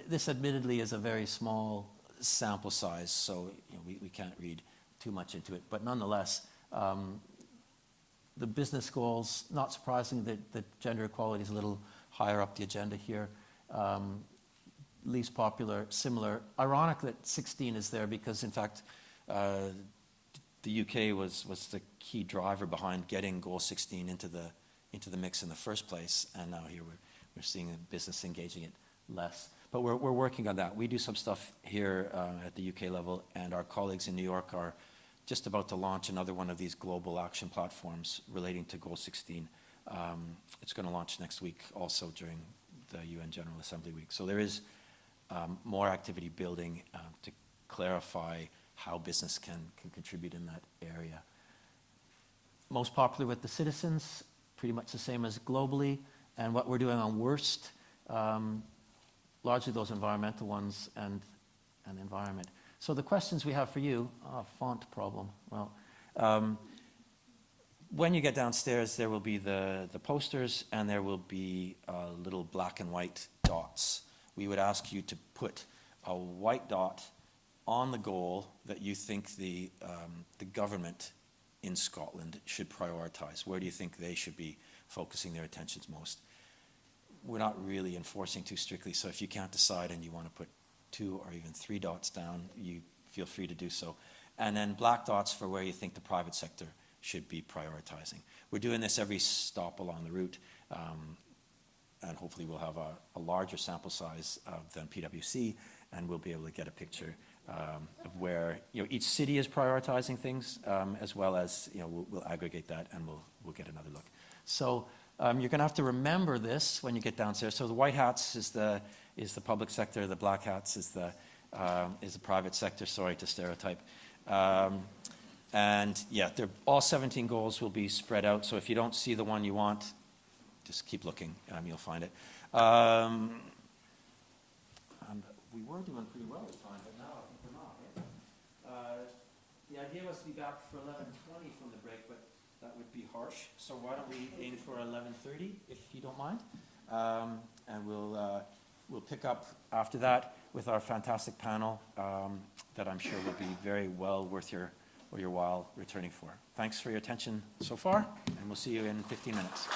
This admittedly is a very small sample size, so we can't read too much into it. But nonetheless, the business goals, not surprising that gender equality is a little higher up the agenda here. Least popular, similar. Ironic that 16 is there because, in fact, the UK was the key driver behind getting Goal 16 into the mix in the first place, and now here we're seeing a business engaging it less. But we're working on that. We do some stuff here at the UK level, and our colleagues in New York are just about to launch another one of these global action platforms relating to Goal 16. It's going to launch next week, also during the UN General Assembly week. So there is more activity building to clarify how business can contribute in that area. Most popular with the citizens, pretty much the same as globally. And what we're doing on worst, largely those environmental ones and environment. So the questions we have for you, font problem. Well, when you get downstairs, there will be the posters, and there will be little black and white dots. We would ask you to put a white dot on the goal that you think the government in Scotland should prioritize. Where do you think they should be focusing their attentions most? We're not really enforcing too strictly, so if you can't decide and you want to put 2 or even 3 dots down, you feel free to do so. And then black dots for where you think the private sector should be prioritizing. We're doing this every stop along the route, and hopefully we'll have a larger sample size than PwC, and we'll be able to get a picture of where each city is prioritizing things, as well as we'll aggregate that and we'll get another look. So you're going to have to remember this when you get downstairs. So the white hats is the public sector, the black hats is the private sector. Sorry to stereotype. And yeah, all 17 goals will be spread out. So if you don't see the one you want, just keep looking, you'll find it. We were doing pretty well at time, but now I think we're not. Right? The idea was to be back for 11:20 from the break, but that would be harsh. So why don't we aim for 11:30, if you don't mind? And we'll pick up after that with our fantastic panel that I'm sure will be very well worth your while returning for. Thanks for your attention so far, and we'll see you in 15 minutes.